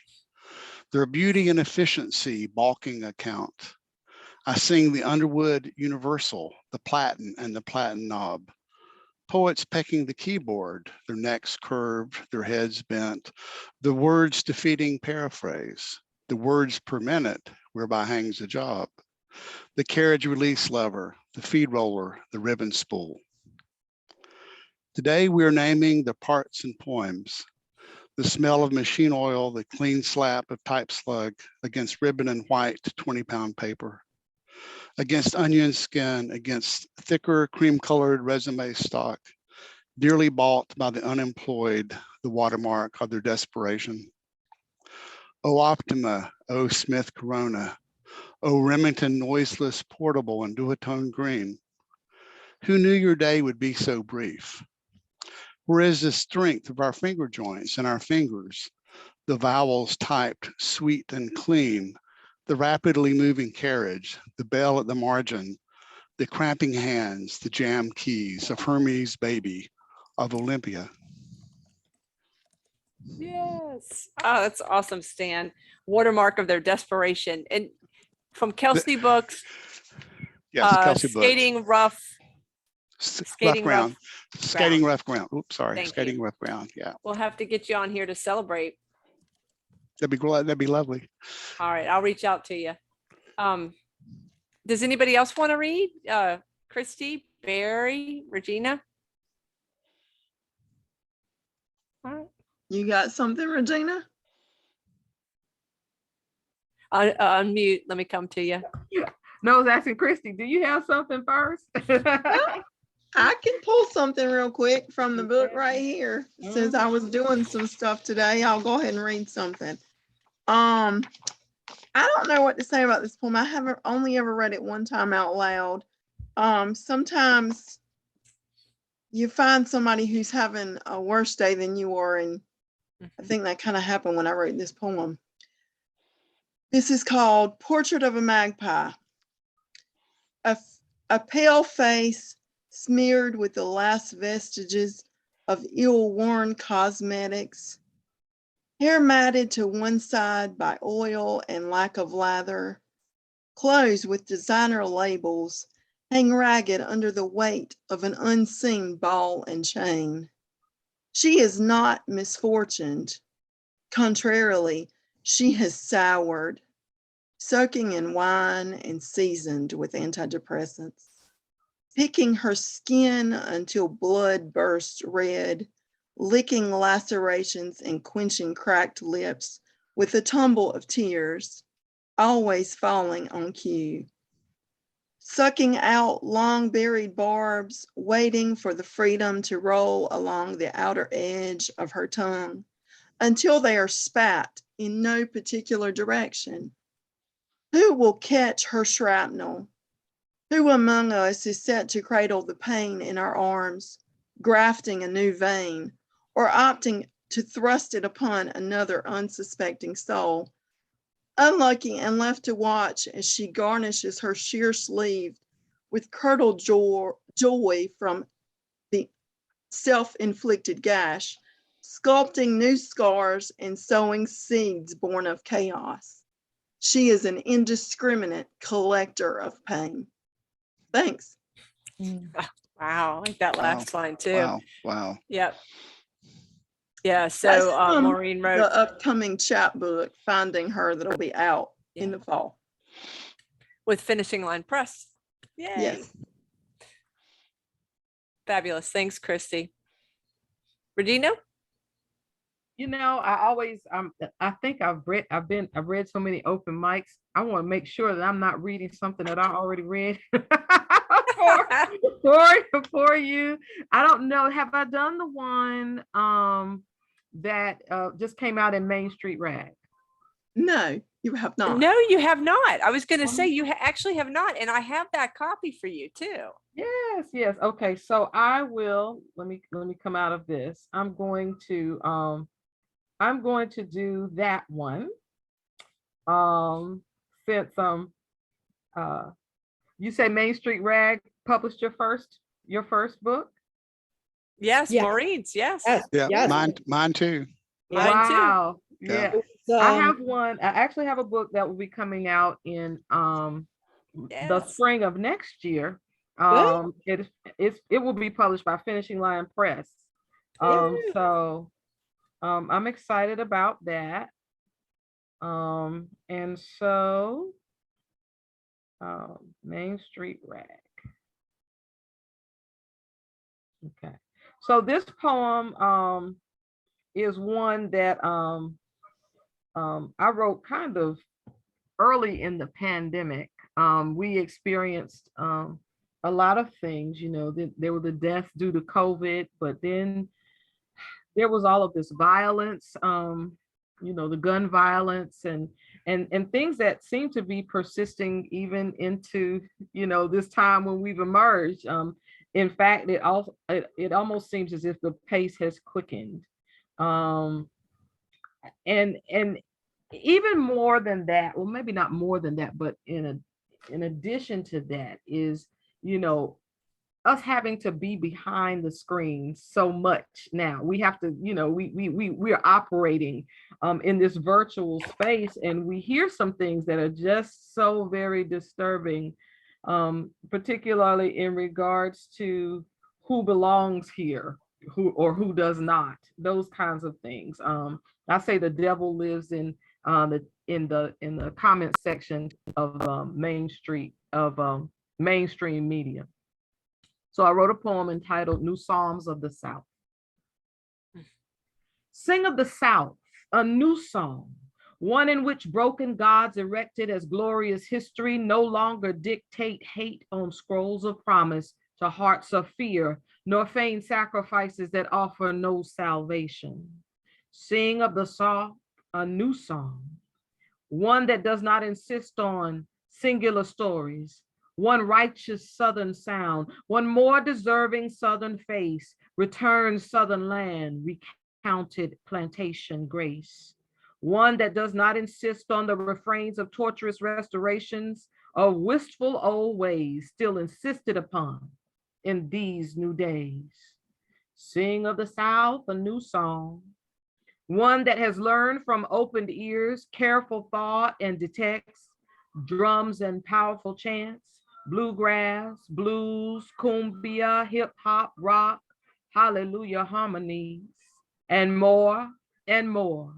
Their beauty and efficiency balking account. I sing the Underwood Universal, the Platen and the Platen knob. Poets pecking the keyboard, their necks curved, their heads bent, the words defeating paraphrase, the words per minute whereby hangs the job, the carriage release lever, the feed roller, the ribbon spool. Today we are naming the parts and poems, the smell of machine oil, the clean slap of type slug against ribbon and white 20-pound paper, against onion skin, against thicker cream-colored resume stock, dearly bought by the unemployed, the watermark of their desperation. O Optima, O Smith Corona, O Remington noiseless portable and duotone green. Who knew your day would be so brief? Where is the strength of our finger joints and our fingers, the vowels typed sweet and clean, the rapidly moving carriage, the bell at the margin, the cramping hands, the jam keys of Hermes' baby, of Olympia. Yes. Oh, that's awesome, Stan. Watermark of their desperation. And from Kelsey Books, Yes, Kelsey Skating Rough. Skating Rough. Skating Rough Ground. Oops, sorry. Thank Skating you. Rough Ground. Yeah. We'll have to get you on here to celebrate. That'd be lovely. All right, I'll reach out to you. Does anybody else want to read? Christy, Barry, Regina? All right. You got something, Regina? Unmute. Let me come to you. No, I was asking Christy, do you have something first? I can pull something real quick from the book right here. Since I was doing some stuff today, I'll go ahead and read something. I don't know what to say about this poem. I haven't only ever read it one time out loud. Sometimes you find somebody who's having a worse day than you are, and I think that kind of happened when I wrote this poem. This is called Portrait of a Magpie. A pale face smeared with the last vestiges of ill-worn cosmetics, hair matted to one side by oil and lack of lather, clothes with designer labels hang ragged under the weight of an unseen ball and chain. She is not misfortuned. Contrarily, she has soured, soaking in wine and seasoned with antidepressants, picking her skin until blood bursts red, licking lacerations and quenching cracked lips with a tumble of tears, always falling on cue, sucking out long buried barbs, waiting for the freedom to roll along the outer edge of her tongue until they are spat in no particular direction. Who will catch her shrapnel? Who among us is set to cradle the pain in our arms grafting a new vein, or opting to thrust it upon another unsuspecting soul. Unlucky and left to watch as she garnishes her sheer sleeve with curdled joy from the self-inflicted gash, sculpting new scars and sowing seeds born of chaos. She is an indiscriminate collector of pain. Thanks. Wow, I like that Wow. last line too. Wow, wow. Yep. Yeah, That's so from Maureen wrote, the upcoming chapbook, Finding Her, that'll be out in Yeah. the fall. with Finishing Line Press. Yay. Yes. Fabulous. Thanks, Christy. Regina? You know, I think I've read so many open mics. I want to make sure that I'm not reading something that I already read for you. I don't know. Have I done the one that just came out in Main Street Rag? No, you have not. No, you have not. I was going to say you actually have not, and I have that copy for you too. Yes. Okay, so I will. Let me come out of this. I'm going to do that one. Since you say Main Street Rag published your first book. Yes, Yeah. Maureen's. Yes. Yes, Yeah, yes. mine too. Mine too. Wow. Yeah. Yeah. It's, I have one. I actually have a book that will be coming out in the Yes. spring of next year. It will be published by Finishing Line Press. So I'm excited about that. And so Main Street Rag. Okay. So this poem is one that I wrote kind of early in the pandemic. We experienced a lot of things, you know, there were the deaths due to COVID, but then there was all of this violence, you know, the gun violence and things that seem to be persisting even into, you know, this time when we've emerged. In fact, it almost seems as if the pace has quickened. And even more than that, well, maybe not more than that, but in addition to that is, you know, us having to be behind the screen so much now. We have to, you know, we're operating in this virtual space, and we hear some things that are just so very disturbing, particularly in regards to who belongs here, who does not, those kinds of things. I say the devil lives in the comment section of mainstream media. So I wrote a poem entitled New Psalms of the South. Sing of the South, a new song, one in which broken gods erected as glorious history no longer dictate hate on scrolls of promise to hearts of fear, nor feign sacrifices that offer no salvation. Sing of the South, a new song, one that does not insist on singular stories, one righteous Southern sound, one more deserving Southern face, returned Southern land, recounted plantation grace. One that does not insist on the refrains of torturous restorations of wistful old ways still insisted upon in these new days. Sing of the South, a new song, one that has learned from opened ears, careful thought, and detects drums and powerful chants, bluegrass, blues, cumbia, hip hop, rock, hallelujah harmonies, and more and more.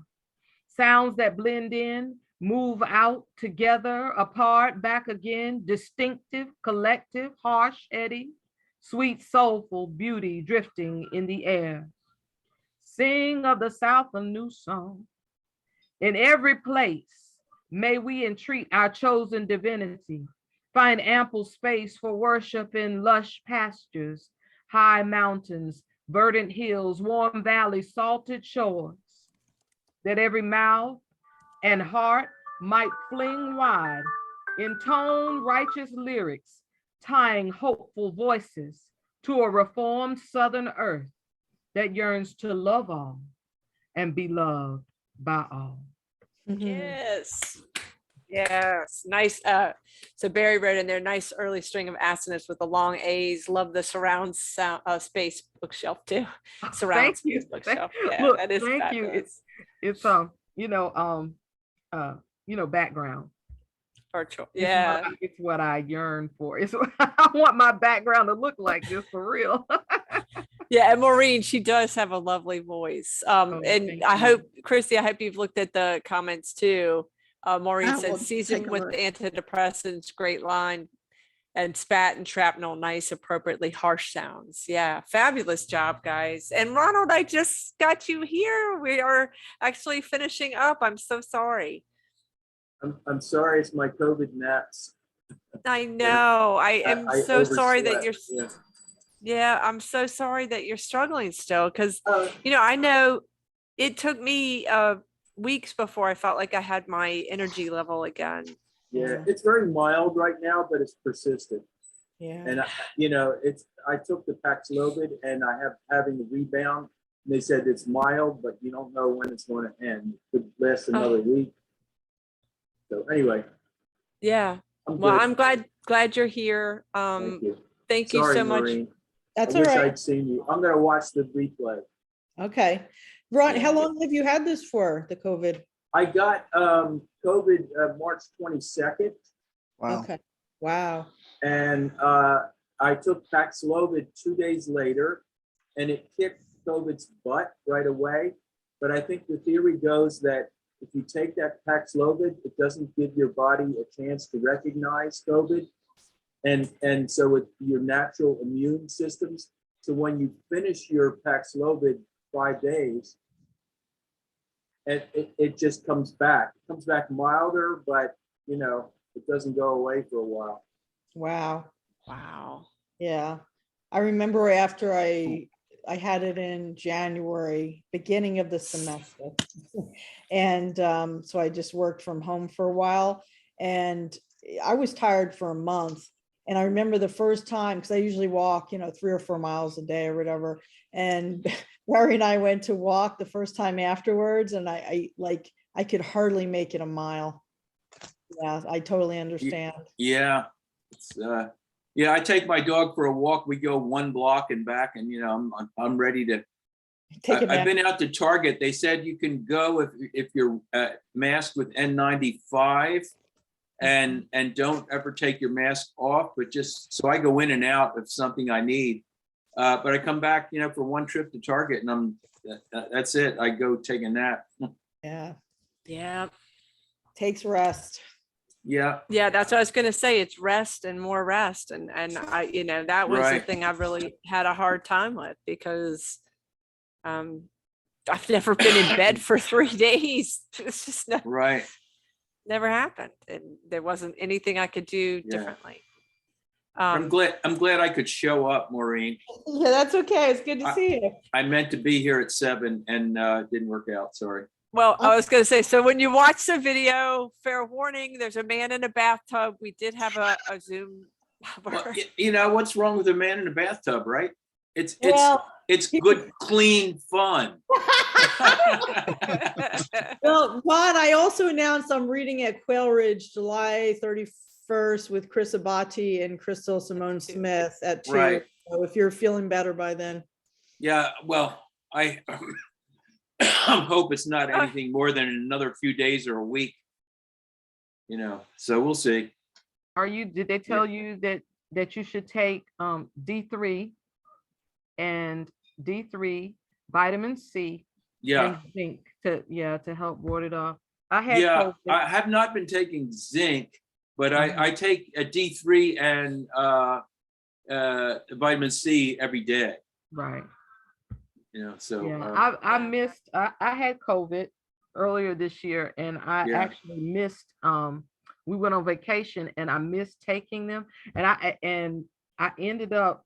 Sounds that blend in, move out, together, apart, back again, distinctive, collective, harsh, eddy, sweet, soulful beauty drifting in the air. Sing of the South a new song. In every place, may we entreat our chosen divinity, find ample space for worship in lush pastures, high mountains, verdant hills, warm valleys, salted shores, that every mouth and heart might fling wide, intone righteous lyrics, tying hopeful voices, to a reformed Southern earth that yearns to love all and be loved by all. Yes. Yes. Nice. So Barry wrote in there, nice early string of assonance with the long A's. Love the surround sound space bookshelf too. Surround Thank you. space bookshelf. Yeah, Look, that is thank you. fabulous. It's background. Virtual. It's Yeah. it's what I yearn for. It's what I want my background to look like, just for real. Yeah, and Maureen, she does have a lovely voice. Oh, And thank I you. hope, Christy, I hope you've looked at the comments too. Maureen I said, will season take a with look. the antidepressants, great line. And spat and shrapnel, nice, appropriately harsh sounds. Yeah, fabulous job, guys. And Ronald, I just got you here. We are actually finishing up. I'm so sorry. I'm sorry, it's my COVID naps. I know. I am I so sorry that overslept, you're, yeah. yeah, I'm so sorry that you're struggling still. Because, Oh. I know it took me weeks before I felt like I had my energy level again. Yeah, it's very mild right now, but it's persistent. Yeah. And I took the Paxlovid and I have having a rebound. And they said it's mild, but you don't know when it's going to end. It could last another week. So anyway, Yeah. I'm Well, good. I'm glad you're here. Thank you. Thank you Sorry, so much. Maureen. That's I all wish right. I'd seen you. I'm going to watch the replay. Okay. Ron, how Yeah. long have you had this for, the COVID? I got COVID March 22nd. Wow. Okay. Wow. And I took Paxlovid 2 days later, and it kicked COVID's butt right away. But I think the theory goes that if you take that Paxlovid, it doesn't give your body a chance to recognize COVID. And so with your natural immune systems, so when you finish your Paxlovid 5 days, it just comes back. It comes back milder, but it doesn't go away for a while. Wow. Wow. Yeah. I remember after I had it in January, beginning of the semester. And so I just worked from home for a while, and I was tired for a month. And I remember the first time, because I usually walk, 3 or 4 miles a day or whatever. And Larry and I went to walk the first time afterwards, and I could hardly make it a mile. Yeah, I totally understand. Yeah, it's I take my dog for a walk. We go 1 block and back, and I'm ready to. Take a I've nap. been out to Target. They said you can go if you're masked with N95, and don't ever take your mask off. But just so I go in and out of something I need. But I come back, for 1 trip to Target, and that's it. I go take a nap. Yeah, Yeah. takes rest. Yeah. Yeah, that's what I was going to say. It's rest and more rest. And I, that was the Right. thing I really had a hard time with, because I've never been in bed for 3 days. It's just Right. never happened. And there wasn't anything I could do Yeah. differently. I'm glad I could show up, Maureen. Yeah, that's okay. It's good to see you. I meant to be here at 7 and it didn't work out. Sorry. Well, I was going to say, so when you watch the video, fair warning, there's a man in a bathtub. We did have a Zoom. Well, what's wrong with a man in a bathtub, right? It's Well, good, clean fun. well, Ron, I also announced I'm reading at Quail Ridge July 31st with Chris Abati and Crystal Simone Smith at 2. Right. So if you're feeling better by then. Yeah, well, I hope it's not anything more than another few days or a week. So we'll see. Did they tell you that you should take D3 and D3, vitamin C, Yeah. and zinc to help ward it off? I had Yeah, COVID. I have not been taking zinc, but I take a D3 and vitamin C every day. Right. So Yeah, I missed. I had COVID earlier this year, and I actually missed. We went on vacation, and I missed taking them, and I ended up.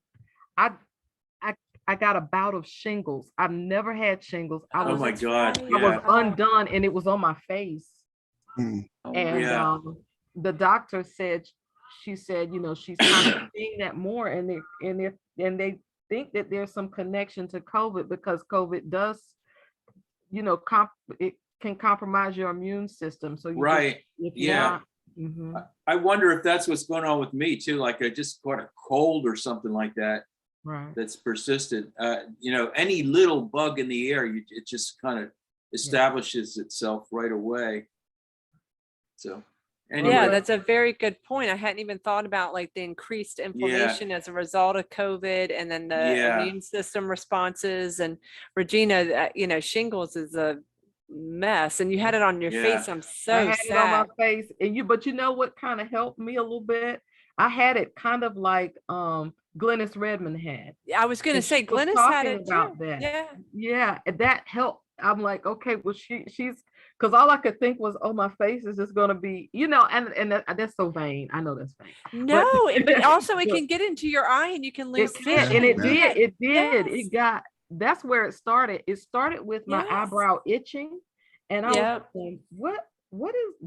I got a bout of shingles. I've never had shingles. oh my God. I was undone, and it was on my face. Hmm. And Yeah. the doctor said she said, you know, she's kind of seeing that more, and they think that there's some connection to COVID, because COVID does, you know, it can compromise your immune system. So Right. if you're Yeah. not, mhm, I wonder if that's what's going on with me too. Like I just got a cold or something like that. right. That's persistent. You know, any little bug in the air, it just kind of establishes itself right away. So, anyway. Yeah, that's a very good point. I hadn't even thought about like the increased inflammation as a result of COVID, and then the immune system responses. And Regina, you know, shingles is a mess, and you had it on your face. I'm I so had it on my sad. face, and but you know what kind of helped me a little bit? I had it kind of like Glennis Redmond had. I was going to And say she was Glennis had talking it about too. that. Yeah. Yeah, and that helped. I'm like, okay, well, she's, because all I could think was, oh, my face is just gonna be, you know, and that's so vain. I know that's vain. No, but also it but can get into your eye and you can lose it can, vision. and it Yeah. did. It did. Yes. It got. That's where it started. It started with my Yes. eyebrow itching, and I was Yep. thinking,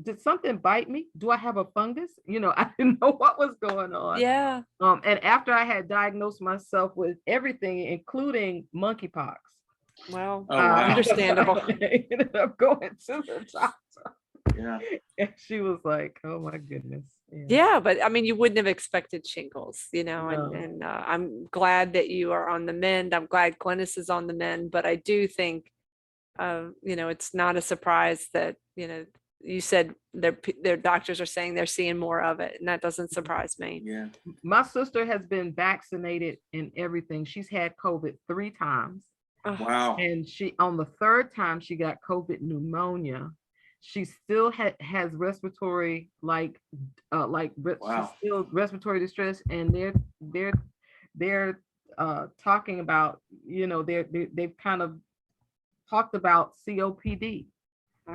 did something bite me? Do I have a fungus? You know, I didn't know what was going on. Yeah. And after I had diagnosed myself with everything, including monkeypox. Well, Oh, wow. understandable. I ended up going to the doctor, Yeah. and she was like, "Oh my goodness." Yeah, but I mean, you wouldn't have expected shingles, you know, No. and I'm glad that you are on the mend. I'm glad Glennis is on the mend, but I do think, you know, it's not a surprise that, you know, you said their doctors are saying they're seeing more of it, and that doesn't surprise me. Yeah. My sister has been vaccinated and everything. She's had COVID 3 times. Wow. And she, on the 3rd time, she got COVID pneumonia. She still has respiratory, she's still respiratory distress, and they're talking about, you know, they've kind of talked about COPD,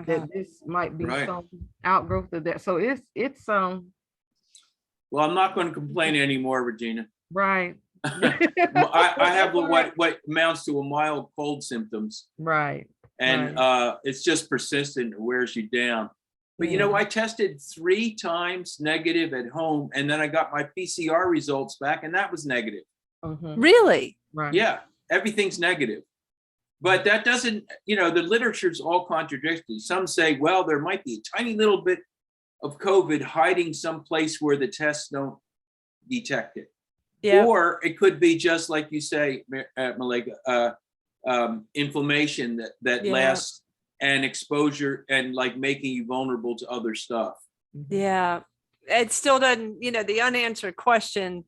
that this might be Right. some outgrowth of that. So it's Well, I'm not going to complain anymore, Regina. right. I have what amounts to a mild cold symptoms, Right. and it's just persistent. It wears you down. But you know, Yeah. I tested 3 times negative at home, and then I got my PCR results back, and that was negative. Mhm. Really? Right. Yeah, everything's negative. But that doesn't, you know, the literature's all contradictory. Some say, well, there might be a tiny little bit of COVID hiding someplace where the tests don't detect it. Yeah. Or it could be just like you say, Malika, inflammation that Yeah. lasts, and exposure, and like making you vulnerable to other stuff. Yeah. It still doesn't, you know, the unanswered question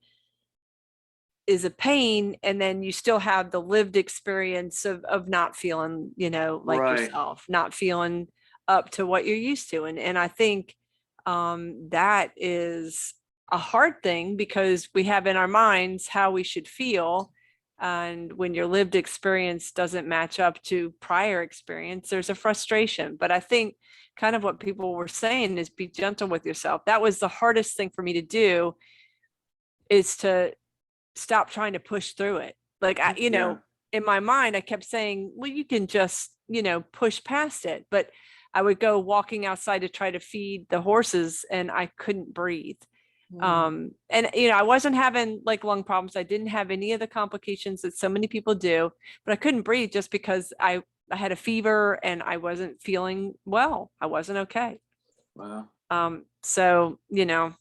is a pain, and then you still have the lived experience of not feeling, you know, like Right. yourself, not feeling up to what you're used to. And I think that is a hard thing, because we have in our minds how we should feel. And when your lived experience doesn't match up to prior experience, there's a frustration. But I think kind of what people were saying is be gentle with yourself. That was the hardest thing for me to do, is to stop trying to push through it. Like, you know, in my mind, I kept saying, well, you can just, you know, push past it. But I would go walking outside to try to feed the horses, and I couldn't breathe. And you know, I wasn't having like lung problems. I didn't have any of the complications that so many people do, but I couldn't breathe just because I had a fever and I wasn't feeling well. I wasn't okay. Wow. So, you know,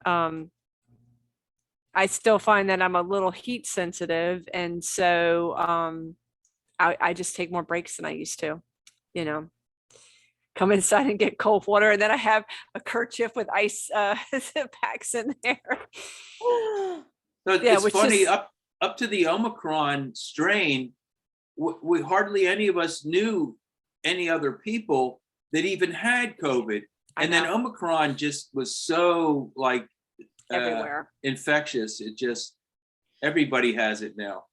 I still find that I'm a little heat sensitive. And so I just take more breaks than I used to, you know, come inside and get cold water. And then I have a kerchief with ice packs in there. So Yeah, it's which funny, is- up to the Omicron strain, we hardly any of us knew any other people that even had COVID. I And then know. Omicron just was so like Everywhere. infectious. It just, everybody has it now.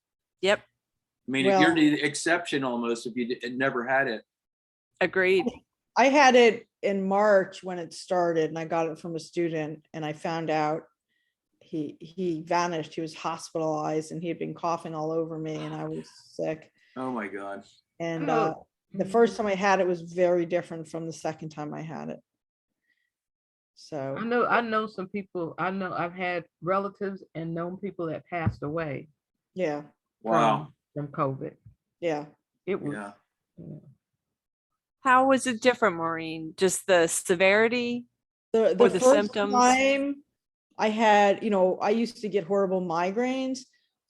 Yep. I mean, Well- you're the exception almost if you never had it. Agreed. I had it in March when it started, and I got it from a student, and I found out he vanished. He was hospitalized, and he had been coughing all over me, and I was sick. Oh my God. And Oh. the first time I had it was very different from the second time I had it. So, I know some people, I've had relatives and known people that passed away yeah, Wow. from COVID. yeah. It was, Yeah. yeah. How was it different, Maureen? Just the severity? The Or the first symptoms? time I had, I used to get horrible migraines.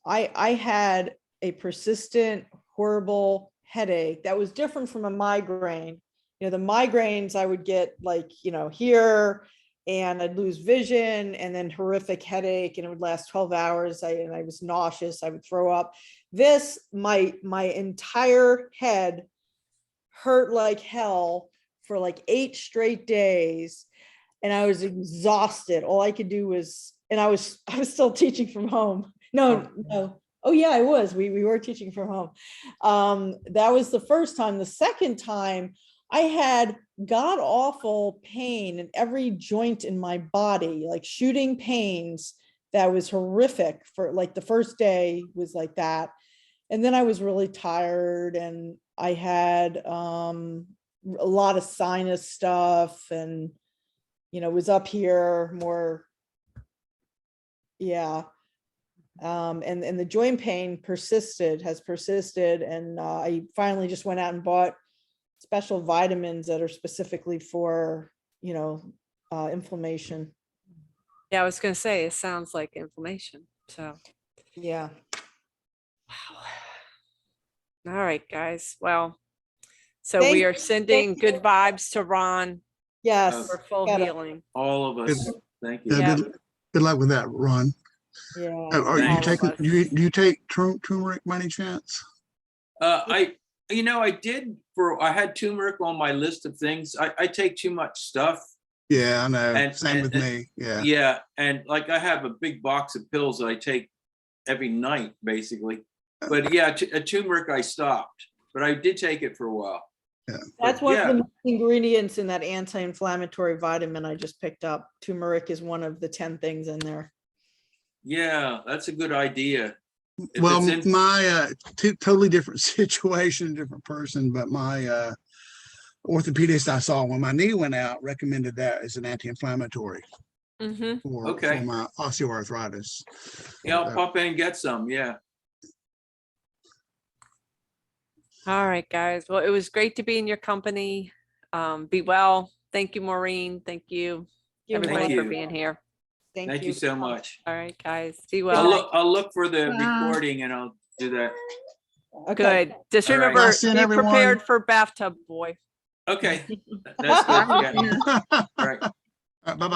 I had a persistent, horrible headache that was different from a migraine. The migraines I would get like, here, and I'd lose vision, and then horrific headache, and it would last 12 hours. I was nauseous. I would throw up. This, my entire head hurt like hell for like 8 straight days, and I was exhausted. All I could do was, and I was still teaching from home. No. Oh yeah, I was. We were teaching from home. That was the first time. The second time, I had god awful pain in every joint in my body, like shooting pains. That was horrific. For like the first day was like that. And then I was really tired, and I had a lot of sinus stuff, and was up here more. Yeah. And the joint pain has persisted. And I finally just went out and bought special vitamins that are specifically for, inflammation. Yeah, I was gonna say, it sounds like inflammation, so. Yeah. All right, guys, well, so Thank we are you. sending good vibes to Ron Yes. for full Got it. healing. All of us. Thank you. Yeah, Yeah. good luck with that, Ron. Yeah. Are you All of taking, us. do you take turmeric by any chance? I had turmeric on my list of things. I take too much stuff. Yeah, I know. And- Same with and- me. Yeah. Yeah, and like I have a big box of pills that I take every night, basically. But yeah, turmeric I stopped, but I did take it for a while. That's But one yeah. of the ingredients in that anti-inflammatory vitamin I just picked up. Turmeric is one of the 10 things in there. Yeah, that's a good idea. If Well, it's in- my totally different situation, different person, but my orthopedist I saw when my knee went out recommended that as an anti-inflammatory Mm-hmm. for Okay. my osteoarthritis. Yeah, I'll pop in and get some. Yeah. All right, guys. Well, it was great to be in your company. Be well. Thank you, Maureen. Thank you, everybody, for you. being here. Thank you so much. All right, guys. Be I'll well. look for the recording and I'll do that. Okay. Good. Just All right. remember, Bye, Sin, be everyone. prepared for bathtub boy. Okay. That's good. Yeah. Right. Bye-bye.